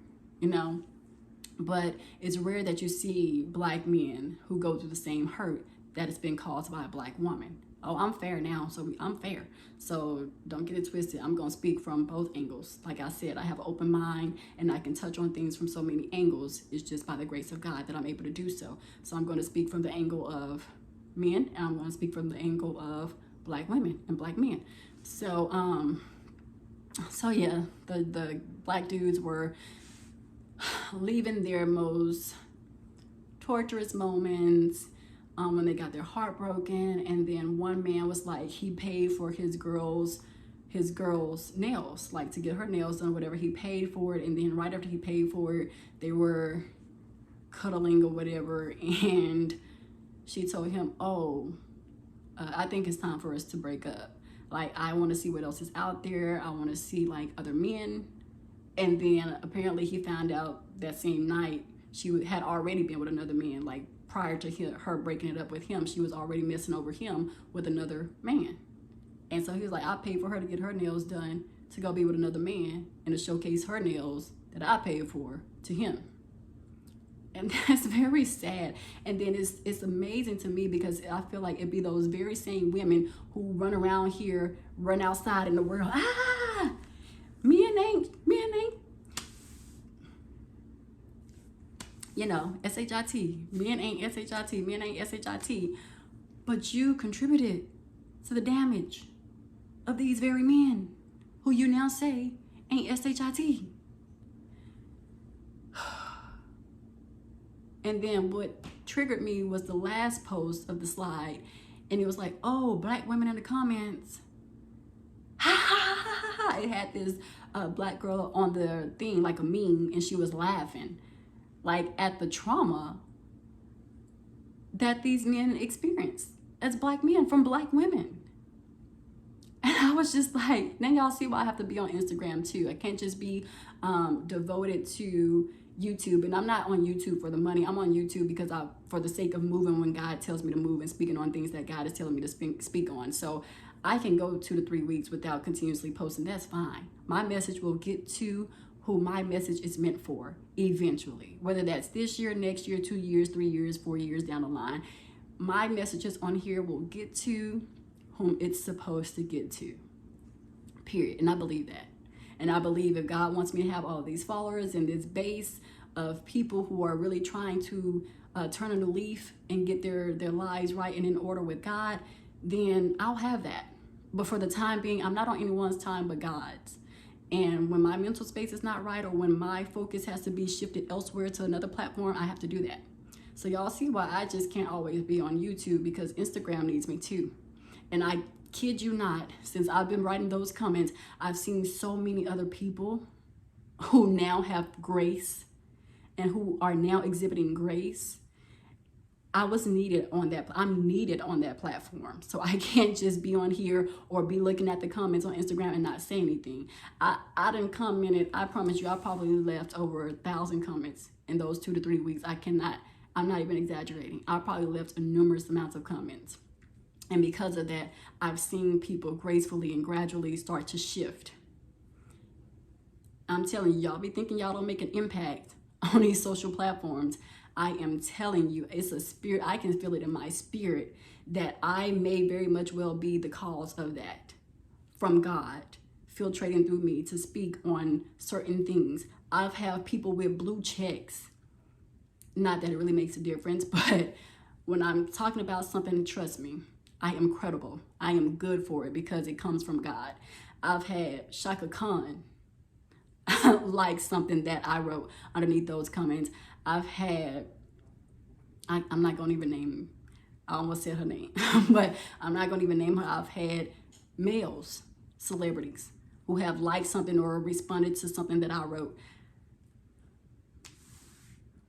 Speaker 1: But it's rare that you see Black men who go through the same hurt that has been caused by a Black woman. Oh, I'm fair now, so I'm fair. So don't get it twisted. I'm going to speak from both angles. Like I said, I have an open mind and I can touch on things from so many angles. It's just by the grace of God that I'm able to do so. So I'm going to speak from the angle of men, and I'm going to speak from the angle of Black women and Black men. So yeah, the Black dudes were leaving their most torturous moments when they got their heart broken, and then one man was like, he paid for his girl's nails, like to get her nails done, whatever. He paid for it, and then right after he paid for it, they were cuddling or whatever, and she told him, I think it's time for us to break up. Like, I want to see what else is out there. I want to see like other men. And then apparently he found out that same night she had already been with another man. Like, prior to her breaking it up with him, she was already messing over him with another man. And so he was like, I paid for her to get her nails done to go be with another man and to showcase her nails that I paid for to him. And that's very sad. And then it's amazing to me because I feel like it'd be those very same women who run around here, run outside in the world. Men ain't, SHIT. Men ain't SHIT. Men ain't SHIT. But you contributed to the damage of these very men who you now say ain't SHIT. And then what triggered me was the last post of the slide. And it was like, oh, Black women in the comments. Ha ha ha ha ha. It had this Black girl on the thing, like a meme, and she was laughing. Like at the trauma that these men experience as Black men from Black women. And I was just like, now y'all see why I have to be on Instagram too. I can't just be devoted to YouTube. And I'm not on YouTube for the money. I'm on YouTube because for the sake of moving when God tells me to move and speaking on things that God is telling me to speak on. So I can go 2 to 3 weeks without continuously posting. That's fine. My message will get to who my message is meant for eventually, whether that's this year, next year, 2 years, 3 years, 4 years down the line. My messages on here will get to whom it's supposed to get to, period. And I believe that. And I believe if God wants me to have all these followers and this base of people who are really trying to turn a new leaf and get their lives right and in order with God, then I'll have that. But for the time being, I'm not on anyone's time but God's. And when my mental space is not right, or when my focus has to be shifted elsewhere to another platform, I have to do that. So y'all see why I just can't always be on YouTube, because Instagram needs me too. And I kid you not, since I've been writing those comments, I've seen so many other people who now have grace and who are now exhibiting grace. I'm needed on that platform. So I can't just be on here or be looking at the comments on Instagram and not say anything. I done commented, I promise you, I probably left over 1,000 comments in those 2 to 3 weeks. I'm not even exaggerating. I probably left numerous amounts of comments. And because of that, I've seen people gracefully and gradually start to shift. I'm telling you, y'all be thinking y'all don't make an impact on these social platforms. I am telling you, it's a spirit. I can feel it in my spirit that I may very much well be the cause of that from God filtrating through me to speak on certain things. I've had people with blue checks. Not that it really makes a difference, but when I'm talking about something, trust me, I am credible. I am good for it because it comes from God. I've had Shaka Khan like something that I wrote underneath those comments. I've had, I'm not going to even name, I almost said her name, but I'm not going to even name her. I've had males, celebrities, who have liked something or responded to something that I wrote.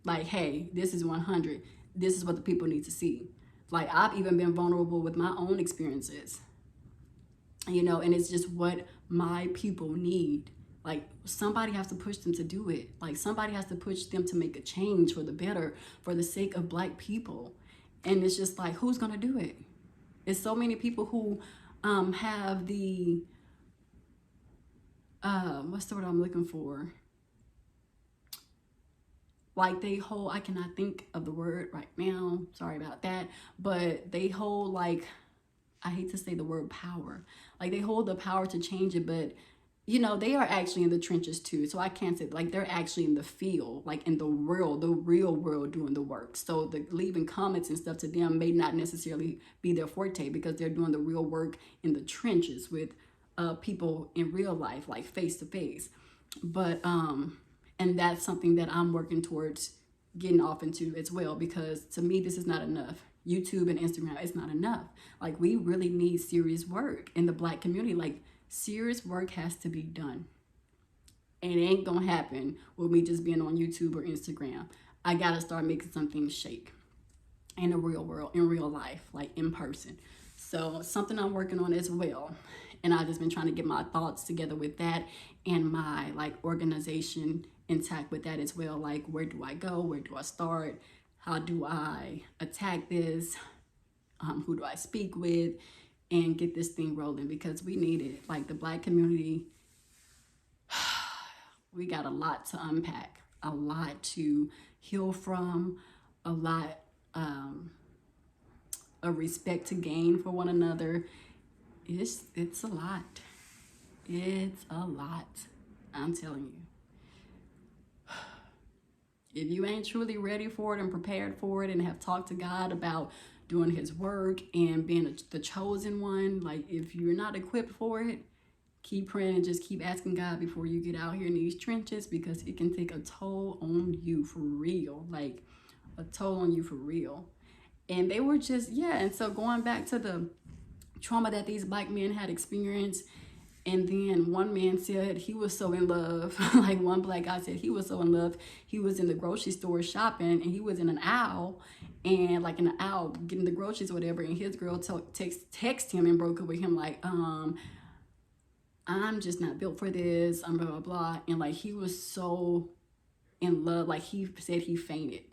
Speaker 1: Like, hey, this is 100. This is what the people need to see. Like, I've even been vulnerable with my own experiences, you know, and it's just what my people need. Like, somebody has to push them to do it. Like, somebody has to push them to make a change for the better, for the sake of Black people. And it's just like, who's gonna do it? It's so many people who have the what's the word I'm looking for? Like, they hold, I cannot think of the word right now, sorry about that, but they hold, like, I hate to say the word power. Like, they hold the power to change it, but you know, they are actually in the trenches too. So I can't say, like, they're actually in the field, like in the real world doing the work. So the leaving comments and stuff to them may not necessarily be their forte, because they're doing the real work in the trenches with people in real life, like face to face. But and that's something that I'm working towards getting off into as well, because to me, this is not enough. YouTube and Instagram is not enough. Like, we really need serious work in the Black community. Like, serious work has to be done. And it ain't gonna happen with me just being on YouTube or Instagram. I gotta start making some things shake in the real world, in real life, like in person. So something I'm working on as well. And I've just been trying to get my thoughts together with that, and my like organization intact with that as well. Like, where do I go? Where do I start? How do I attack this? Who do I speak with? And get this thing rolling, because we need it. Like, the Black community, we got a lot to unpack, a lot to heal from, a lot of respect to gain for one another. It's a lot. It's a lot. I'm telling you. If you ain't truly ready for it and prepared for it and have talked to God about doing his work and being the chosen one, like, if you're not equipped for it, keep praying and just keep asking God before you get out here in these trenches, because it can take a toll on you for real. Like, a toll on you for real. And they were just, yeah. And so going back to the trauma that these Black men had experienced, and then one man said he was so in love, like one Black guy said he was so in love, he was in the grocery store shopping, and he was in an aisle, and like in an aisle getting the groceries or whatever, and his girl text him and broke up with him, like, I'm just not built for this, blah, blah, blah. And like, he was so in love, like he said he fainted.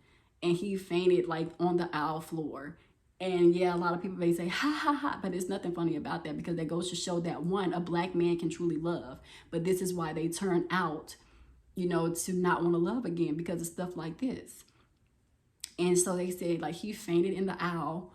Speaker 1: And he fainted like on the aisle floor. And yeah, a lot of people may say, ha ha ha, but there's nothing funny about that, because that goes to show that, one, a Black man can truly love. But this is why they turn out, you know, to not want to love again, because of stuff like this. And so they said, like, he fainted in the aisle,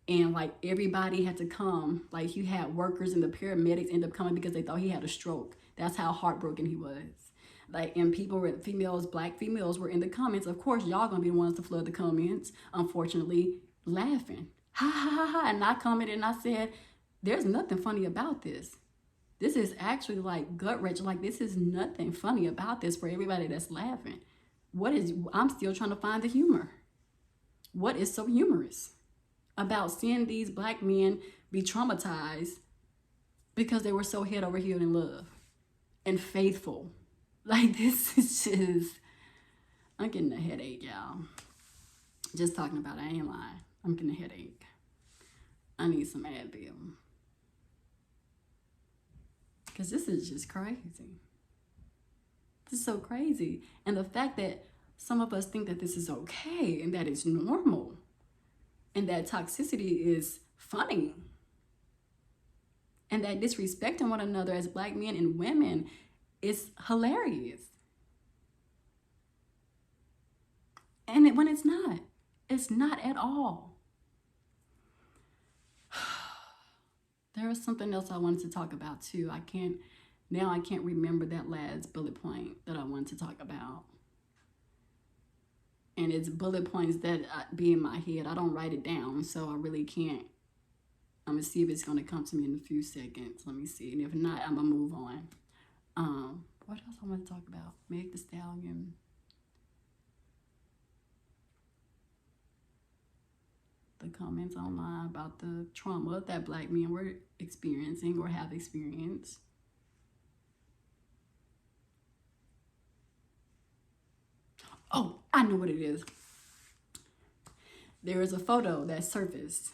Speaker 1: and like everybody had to come. Like, you had workers and the paramedics end up coming because they thought he had a stroke. That's how heartbroken he was. Like, and people were, females, Black females were in the comments. Of course, y'all gonna be the ones to flood the comments, unfortunately, laughing. Ha ha ha ha. And I commented and I said, there's nothing funny about this. This is actually like gut wrenching. Like, this is nothing funny about this for everybody that's laughing. I'm still trying to find the humor. What is so humorous about seeing these Black men be traumatized because they were so head over heels in love and faithful? Like, this is just, I'm getting a headache, y'all. Just talking about it, I ain't lying. I'm getting a headache. I need some Advil. Because this is just crazy. This is so crazy. And the fact that some of us think that this is okay and that it's normal and that toxicity is funny and that disrespecting one another as Black men and women is hilarious. And when it's not at all. There was something else I wanted to talk about too. I can't remember that last bullet point that I wanted to talk about. And it's bullet points that be in my head. I don't write it down, so I really can't. I'm gonna see if it's gonna come to me in a few seconds. Let me see. And if not, I'm gonna move on. What else I want to talk about? Meg Thee Stallion. The comments online about the trauma that Black men were experiencing or have experienced. Oh, I know what it is. there is a photo that surfaced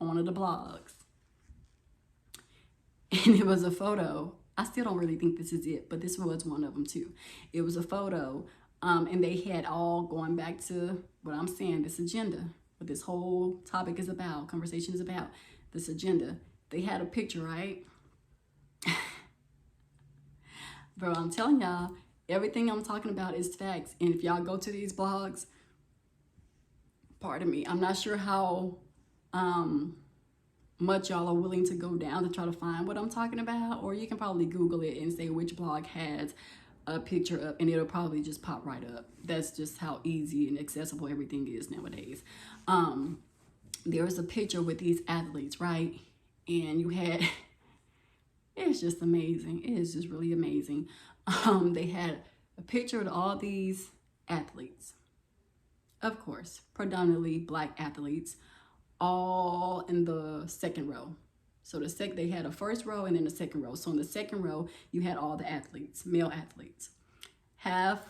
Speaker 1: on one of the blogs. And it was a photo. I still don't really think this is it, but this was one of them too. It was a photo, and they had all going back to what I'm saying, this agenda, what this whole topic is about, conversation is about, this agenda. They had a picture, right? Bro, I'm telling y'all, everything I'm talking about is facts. And if y'all go to these blogs, pardon me, I'm not sure how much y'all are willing to go down to try to find what I'm talking about, or you can probably Google it and say which blog has a picture up and it'll probably just pop right up. That's just how easy and accessible everything is nowadays. There was a picture with these athletes, right? And you had, it's just amazing. It is just really amazing. They had a picture of all these athletes, of course, predominantly Black athletes, all in the second row. So they had a first row and then a second row. So in the second row, you had all the athletes, male athletes. Not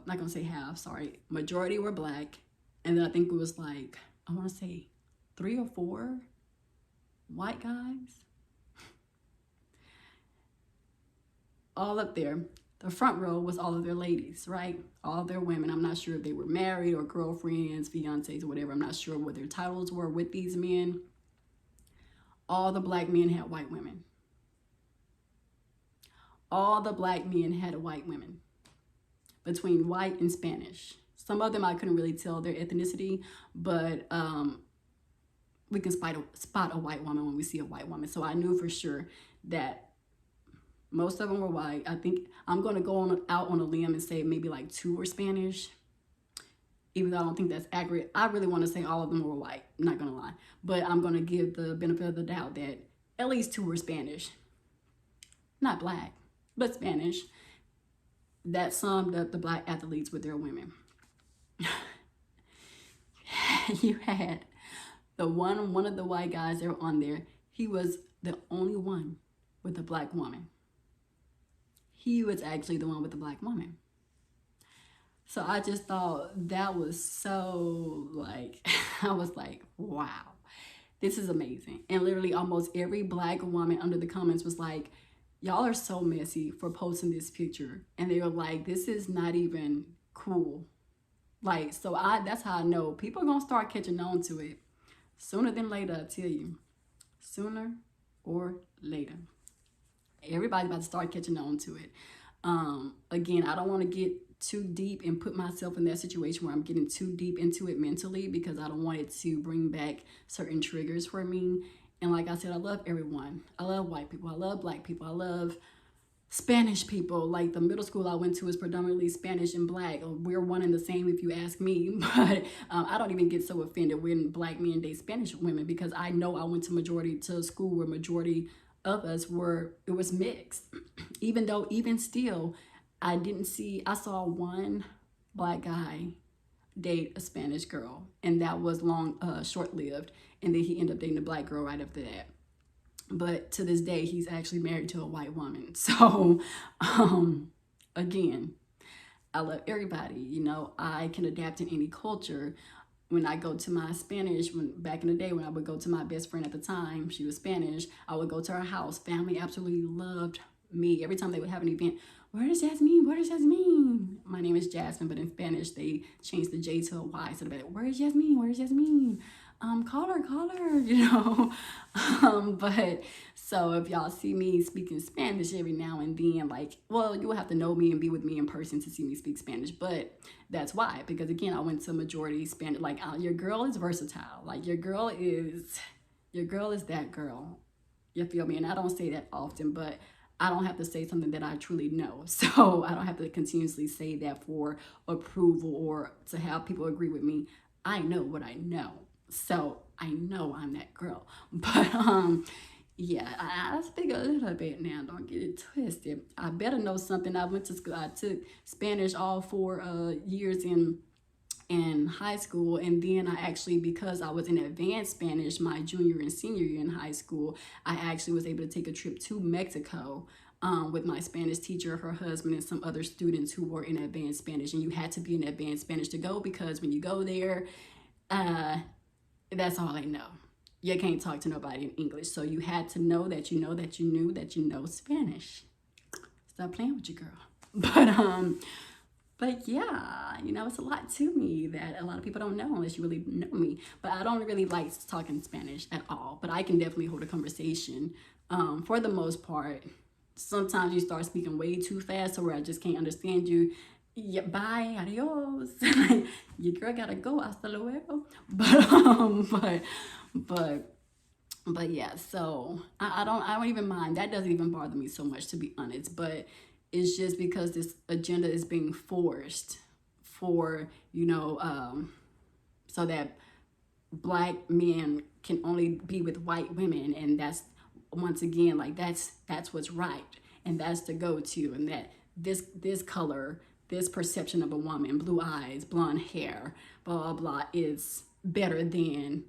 Speaker 1: gonna say half, sorry. Majority were Black. And then I think it was like, I wanna say 3 or 4 white guys. All up there. The front row was all of their ladies, right? All of their women. I'm not sure if they were married or girlfriends, fiancés, or whatever. I'm not sure what their titles were with these men. All the Black men had white women. All the Black men had white women. Between white and Spanish. Some of them I couldn't really tell their ethnicity, but we can spot a white woman when we see a white woman. So I knew for sure that most of them were white. I think I'm going to go out on a limb and say maybe like 2 were Spanish, even though I don't think that's accurate. I really want to say all of them were white, I'm not going to lie. But I'm going to give the benefit of the doubt that at least 2 were Spanish. Not Black, but Spanish. That summed up the Black athletes with their women. You had one of the white guys that were on there. He was the only one with a Black woman. He was actually the one with the Black woman. So I just thought that was so like, I was like, wow, this is amazing. And literally almost every Black woman under the comments was like, y'all are so messy for posting this picture. And they were like, this is not even cool. Like, so that's how I know people are going to start catching on to it sooner than later, I tell you. Sooner or later. Everybody's about to start catching on to it. Again, I don't want to get too deep and put myself in that situation where I'm getting too deep into it mentally, because I don't want it to bring back certain triggers for me. And like I said, I love everyone. I love white people. I love Black people. I love Spanish people. Like the middle school I went to is predominantly Spanish and Black. We're one and the same if you ask me. But I don't even get so offended when Black men date Spanish women, because I know I went to school where majority of us it was mixed. Even still, I saw one Black guy date a Spanish girl, and that was short-lived, and then he ended up dating a Black girl right after that. But to this day, he's actually married to a white woman. So again, I love everybody. You know, I can adapt in any culture. When I go to my Spanish, back in the day when I would go to my best friend at the time, she was Spanish, I would go to her house. Family absolutely loved me. Every time they would have an event, where is Jasmine? Where is Jasmine? My name is Jasmine, but in Spanish, they changed the J to a Y. So they're like, where is Jasmine? Where is Jasmine? Call her, you know. But so if y'all see me speaking Spanish every now and then, like, well, you will have to know me and be with me in person to see me speak Spanish. But that's why, because again, I went to majority Spanish. Like, your girl is versatile. Like, your girl is that girl. You feel me? And I don't say that often, but I don't have to say something that I truly know. So I don't have to continuously say that for approval or to have people agree with me. I know what I know. So I know I'm that girl. But yeah, I speak a little bit now. Don't get it twisted. I better know something. I went to school. I took Spanish all 4 years in high school, and then I actually, because I was in advanced Spanish my junior and senior year in high school, I actually was able to take a trip to Mexico with my Spanish teacher, her husband, and some other students who were in advanced Spanish. And you had to be in advanced Spanish to go, because when you go there, That's all they know. You can't talk to nobody in English. So you had to know that you know that you knew that you know Spanish. Stop playing with you, girl. But yeah, you know, it's a lot to me that a lot of people don't know unless you really know me. But I don't really like talking Spanish at all. But I can definitely hold a conversation for the most part. Sometimes you start speaking way too fast to where I just can't understand you. Yeah, bye, adios. Your girl gotta go, hasta luego. But yeah, so I don't even mind. That doesn't even bother me so much, to be honest. But it's just because this agenda is being forced for, you know, so that black men can only be with white women, and that's, once again, like that's what's right, and that's the go-to, and that this color, this perception of a woman, blue eyes, blonde hair, blah blah blah, is better than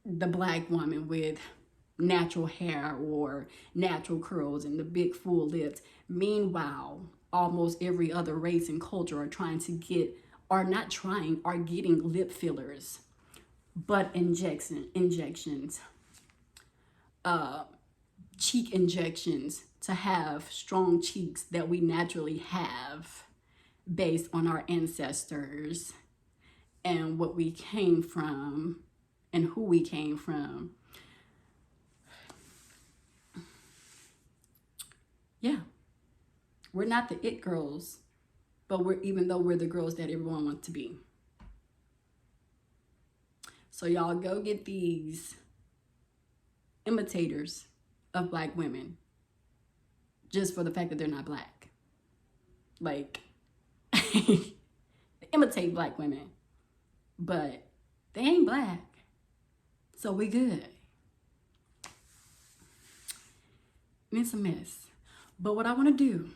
Speaker 1: the black woman with natural hair or natural curls and the big full lips. Meanwhile, almost every other race and culture are trying to get, are not trying, are getting lip fillers, butt injections, cheek injections to have strong cheeks that we naturally have based on our ancestors and what we came from and who we came from. Yeah, we're not the it girls, but even though we're the girls that everyone wants to be. So y'all go get these imitators of black women just for the fact that they're not black. Like, they imitate black women, but they ain't black. So we good. And it's a mess. But what I want to do,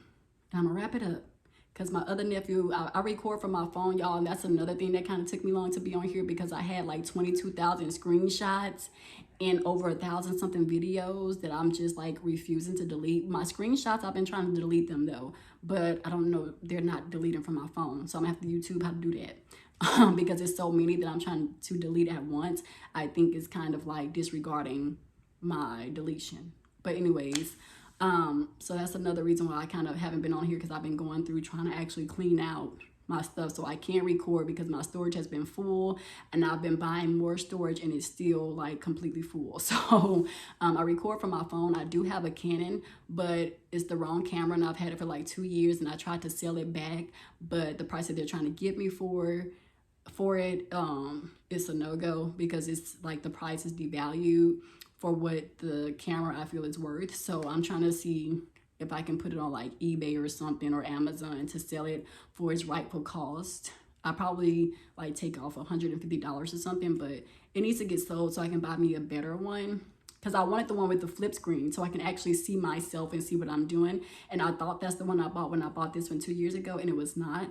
Speaker 1: and I'm going to wrap it up, because my other nephew, I record from my phone, y'all, and that's another thing that kind of took me long to be on here, because I had like 22,000 screenshots and over 1,000 something videos that I'm just like refusing to delete. My screenshots, I've been trying to delete them though, but I don't know, they're not deleting from my phone. So I'm gonna have to YouTube how to do that. Because it's so many that I'm trying to delete at once. I think it's kind of like disregarding my deletion. But anyways, so that's another reason why I kind of haven't been on here, because I've been going through trying to actually clean out my stuff so I can't record, because my storage has been full and I've been buying more storage and it's still like completely full. So I record from my phone. I do have a Canon, but it's the wrong camera, and I've had it for like 2 years, and I tried to sell it back, but the price that they're trying to get me for it, it's a no-go, because it's like the price is devalued for what the camera I feel is worth. So I'm trying to see if I can put it on like eBay or something, or Amazon, to sell it for its rightful cost. I probably like take off $150 or something, but it needs to get sold so I can buy me a better one, because I wanted the one with the flip screen so I can actually see myself and see what I'm doing. And I thought that's the one I bought when I bought this one 2 years ago, and it was not.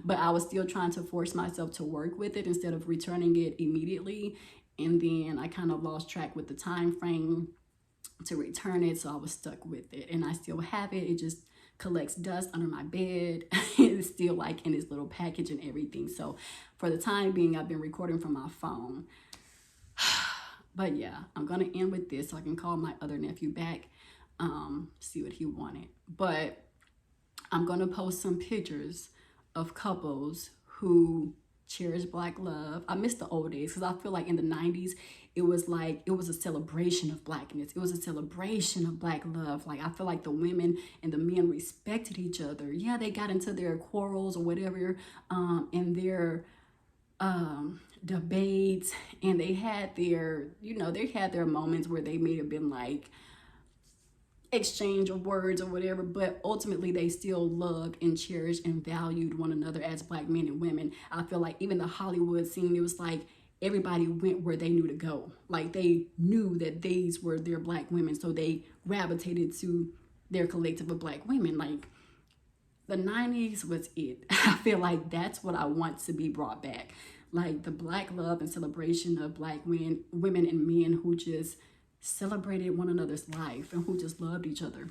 Speaker 1: But I was still trying to force myself to work with it instead of returning it immediately. And then I kind of lost track with the time frame to return it, so I was stuck with it, and I still have it. It just collects dust under my bed. It's still like in this little package and everything. So for the time being, I've been recording from my phone. But yeah, I'm gonna end with this so I can call my other nephew back, see what he wanted. But I'm gonna post some pictures of couples who cherish black love. I miss the old days, because I feel like in the 90s, it was a celebration of blackness. It was a celebration of black love. Like, I feel like the women and the men respected each other. Yeah, they got into their quarrels or whatever, in their debates, and they had their moments where they may have been like exchange of words or whatever, but ultimately they still loved and cherished and valued one another as black men and women. I feel like even the Hollywood scene, it was like everybody went where they knew to go. Like, they knew that these were their black women, so they gravitated to their collective of black women. Like, the 90s was it. I feel like that's what I want to be brought back. Like, the black love and celebration of black women and men who just celebrated one another's life and who just loved each other.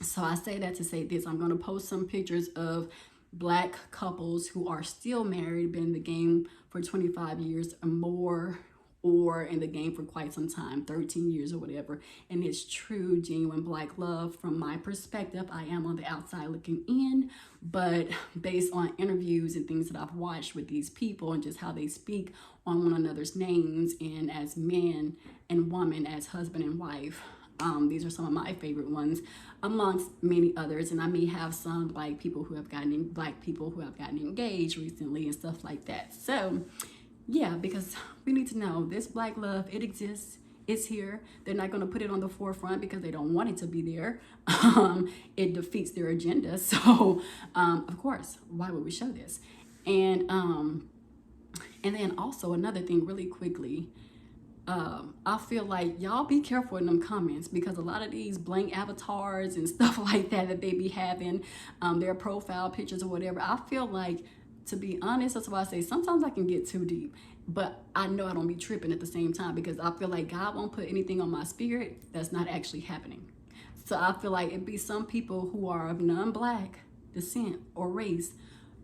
Speaker 1: So I say that to say this. I'm going to post some pictures of Black couples who are still married, been in the game for 25 years or more, or in the game for quite some time, 13 years or whatever. And it's true, genuine Black love. From my perspective, I am on the outside looking in, but based on interviews and things that I've watched with these people and just how they speak on one another's names, and as men and women, as husband and wife, these are some of my favorite ones amongst many others. And I may have some black people who have gotten engaged recently and stuff like that. So yeah, because we need to know this Black love, it exists. It's here. They're not going to put it on the forefront because they don't want it to be there. It defeats their agenda. So, of course, why would we show this? And then also another thing really quickly, I feel like y'all be careful in them comments, because a lot of these blank avatars and stuff like that they be having, their profile pictures or whatever, I feel like, to be honest, that's why I say sometimes I can get too deep, but I know I don't be tripping at the same time, because I feel like God won't put anything on my spirit that's not actually happening. So I feel like it'd be some people who are of non-Black descent or race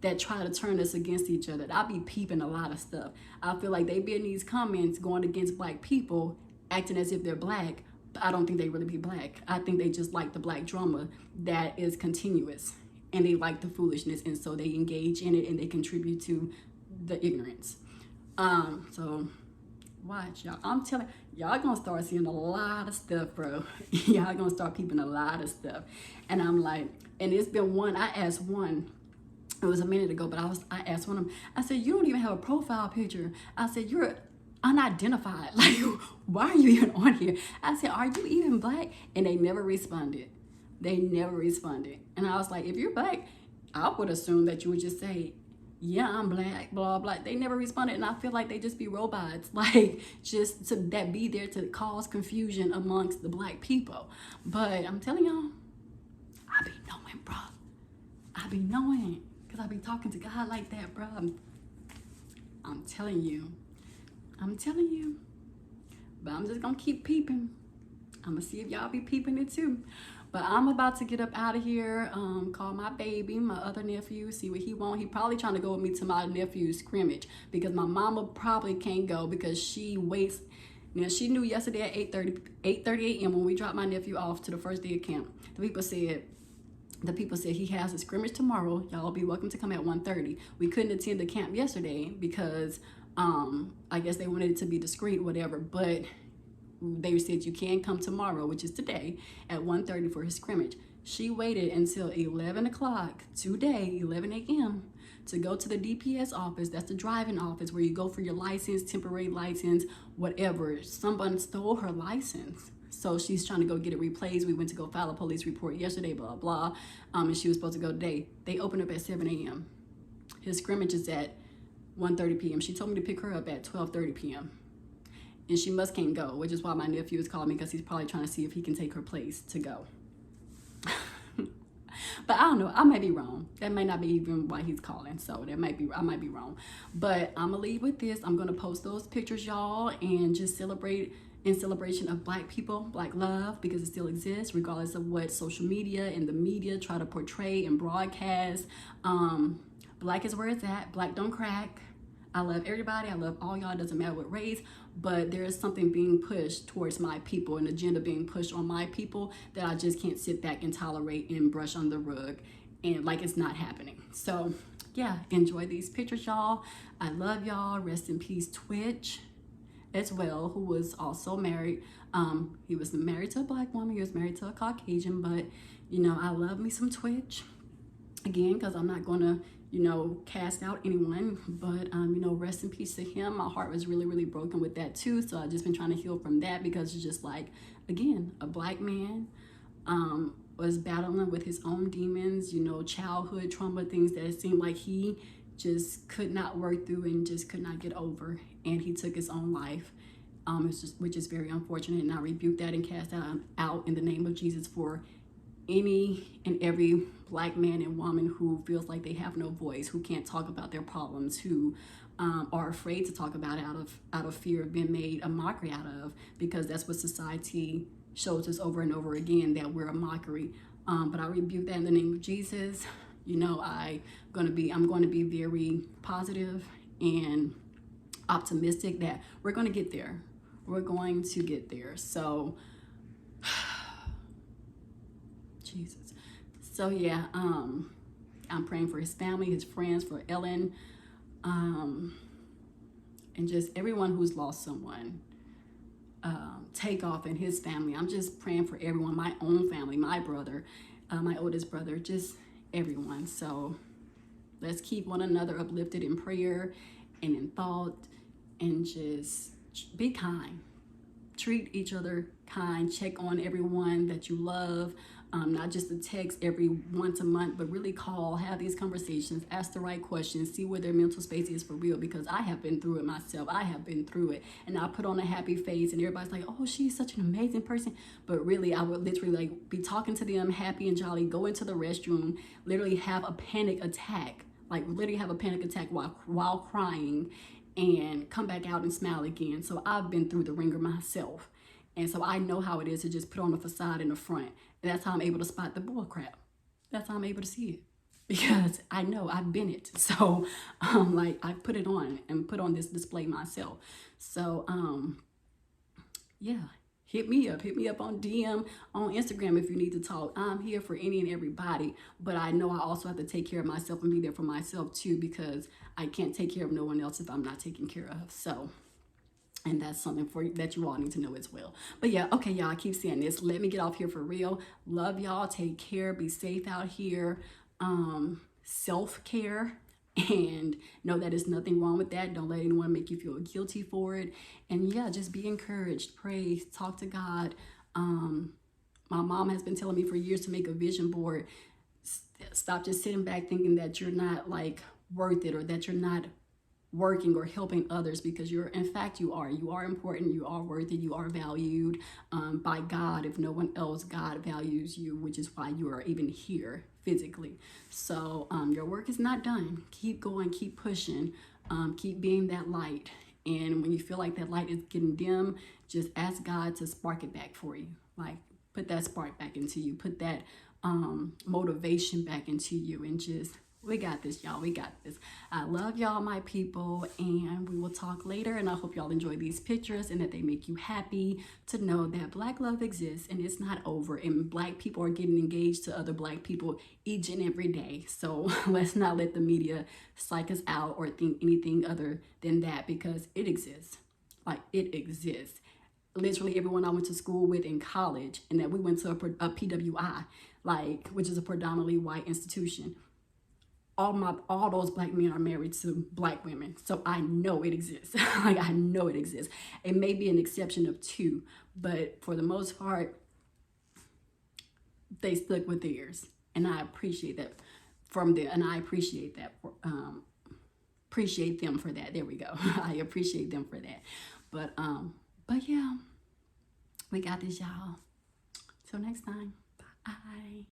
Speaker 1: that try to turn us against each other. I be peeping a lot of stuff. I feel like they be in these comments going against Black people, acting as if they're Black, but I don't think they really be Black. I think they just like the Black drama that is continuous, and they like the foolishness, and so they engage in it and they contribute to the ignorance. So watch, y'all. I'm telling y'all, gonna start seeing a lot of stuff, bro. Y'all gonna start peeping a lot of stuff. And I'm like, and it's been one, I asked one, it was a minute ago, but I asked one of them, I said, you don't even have a profile picture. I said, you're unidentified. Like, why are you even on here? I said, are you even Black? And they never responded. They never responded. And I was like, if you're Black, I would assume that you would just say, yeah, I'm Black, blah, blah. They never responded. And I feel like they just be robots, like, just to that be there to cause confusion amongst the Black people. But I'm telling y'all, I be knowing, bro. I be knowing, because I be talking to God like that, bro. I'm telling you. I'm telling you. But I'm just going to keep peeping. I'm going to see if y'all be peeping it too. But I'm about to get up out of here, call my baby, my other nephew, see what he want. He probably trying to go with me to my nephew's scrimmage, because my mama probably can't go because she waits. Now, she knew yesterday at 8:30 a.m. when we dropped my nephew off to the first day of camp. The people said he has a scrimmage tomorrow. Y'all be welcome to come at 1:30. We couldn't attend the camp yesterday because I guess they wanted it to be discreet, whatever, but they said you can come tomorrow, which is today, at 1:30 for his scrimmage. She waited until 11 o'clock today, 11 a.m., to go to the DPS office. That's the driving office where you go for your license, temporary license, whatever. Someone stole her license. So she's trying to go get it replaced. We went to go file a police report yesterday, blah, blah. And she was supposed to go today. They open up at 7 a.m. His scrimmage is at 1:30 p.m. She told me to pick her up at 12:30 p.m. And she must can't go, which is why my nephew is calling me, because he's probably trying to see if he can take her place to go. But I don't know. I might be wrong. That may not be even why he's calling. So I might be wrong. But I'm going to leave with this. I'm going to post those pictures, y'all, and just celebrate in celebration of Black people, Black love, because it still exists, regardless of what social media and the media try to portray and broadcast. Black is where it's at. Black don't crack. I love everybody. I love all y'all. It doesn't matter what race, but there is something being pushed towards my people, an agenda being pushed on my people that I just can't sit back and tolerate and brush under the rug and like it's not happening. So yeah, enjoy these pictures, y'all. I love y'all. Rest in peace, Twitch, as well, who was also married. He was married to a Black woman. He was married to a Caucasian, but you know, I love me some Twitch. Again, because I'm not going to, you know, cast out anyone, but, you know, rest in peace to him. My heart was really, really broken with that too. So I've just been trying to heal from that, because it's just like, again, a Black man was battling with his own demons, you know, childhood trauma, things that it seemed like he just could not work through and just could not get over. And he took his own life, which is very unfortunate. And I rebuke that and cast that out in the name of Jesus for any and every Black man and woman who feels like they have no voice, who can't talk about their problems, who are afraid to talk about it out of fear of being made a mockery out of, because that's what society shows us over and over again, that we're a mockery. But I rebuke that in the name of Jesus. You know, I'm going to be very positive and optimistic that we're going to get there. We're going to get there. So, Jesus. So yeah, I'm praying for his family, his friends, for Ellen, and just everyone who's lost someone. Takeoff and his family. I'm just praying for everyone, my own family, my brother, my oldest brother, just everyone. So let's keep one another uplifted in prayer and in thought, and just be kind. Treat each other kind. Check on everyone that you love. Not just a text every once a month, but really call, have these conversations, ask the right questions, see where their mental space is for real, because I have been through it myself. I have been through it, and I put on a happy face and everybody's like, oh, she's such an amazing person. But really, I would literally like be talking to them happy and jolly, go into the restroom, literally have a panic attack, while crying, and come back out and smile again. So I've been through the ringer myself. And so I know how it is to just put on a facade in the front. And that's how I'm able to spot the bull crap. That's how I'm able to see it. Because I know I've been it. So I put it on and put on this display myself. So yeah, hit me up on DM, on Instagram if you need to talk. I'm here for any and everybody. But I know I also have to take care of myself and be there for myself too, because I can't take care of no one else if I'm not taken care of. So, and that's something that you all need to know as well. But yeah, okay, y'all, I keep saying this. Let me get off here for real. Love y'all. Take care. Be safe out here. Self-care. And know that there's nothing wrong with that. Don't let anyone make you feel guilty for it. And yeah, just be encouraged. Pray. Talk to God. My mom has been telling me for years to make a vision board. Stop just sitting back thinking that you're not like worth it, or that you're not working or helping others, because you are important, you are worthy, you are valued by God. If no one else, God values you, which is why you are even here physically. So your work is not done. Keep going, keep pushing, keep being that light. And when you feel like that light is getting dim, just ask God to spark it back for you. Like, put that spark back into you, put that motivation back into you, and just, we got this, y'all. We got this. I love y'all, my people, and we will talk later. And I hope y'all enjoy these pictures and that they make you happy to know that Black love exists and it's not over. And Black people are getting engaged to other Black people each and every day. So let's not let the media psych us out or think anything other than that, because it exists. Like, it exists. Literally everyone I went to school with in college, and that we went to a PWI, which is a predominantly white institution. All those Black men are married to Black women. So I know it exists. I know it exists. It may be an exception of 2, but for the most part, they stuck with theirs. And I appreciate that from them. And I appreciate that. Appreciate them for that. There we go. I appreciate them for that. But yeah, we got this, y'all. Till next time. Bye.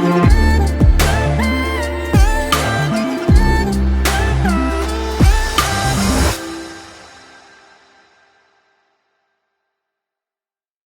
Speaker 1: you.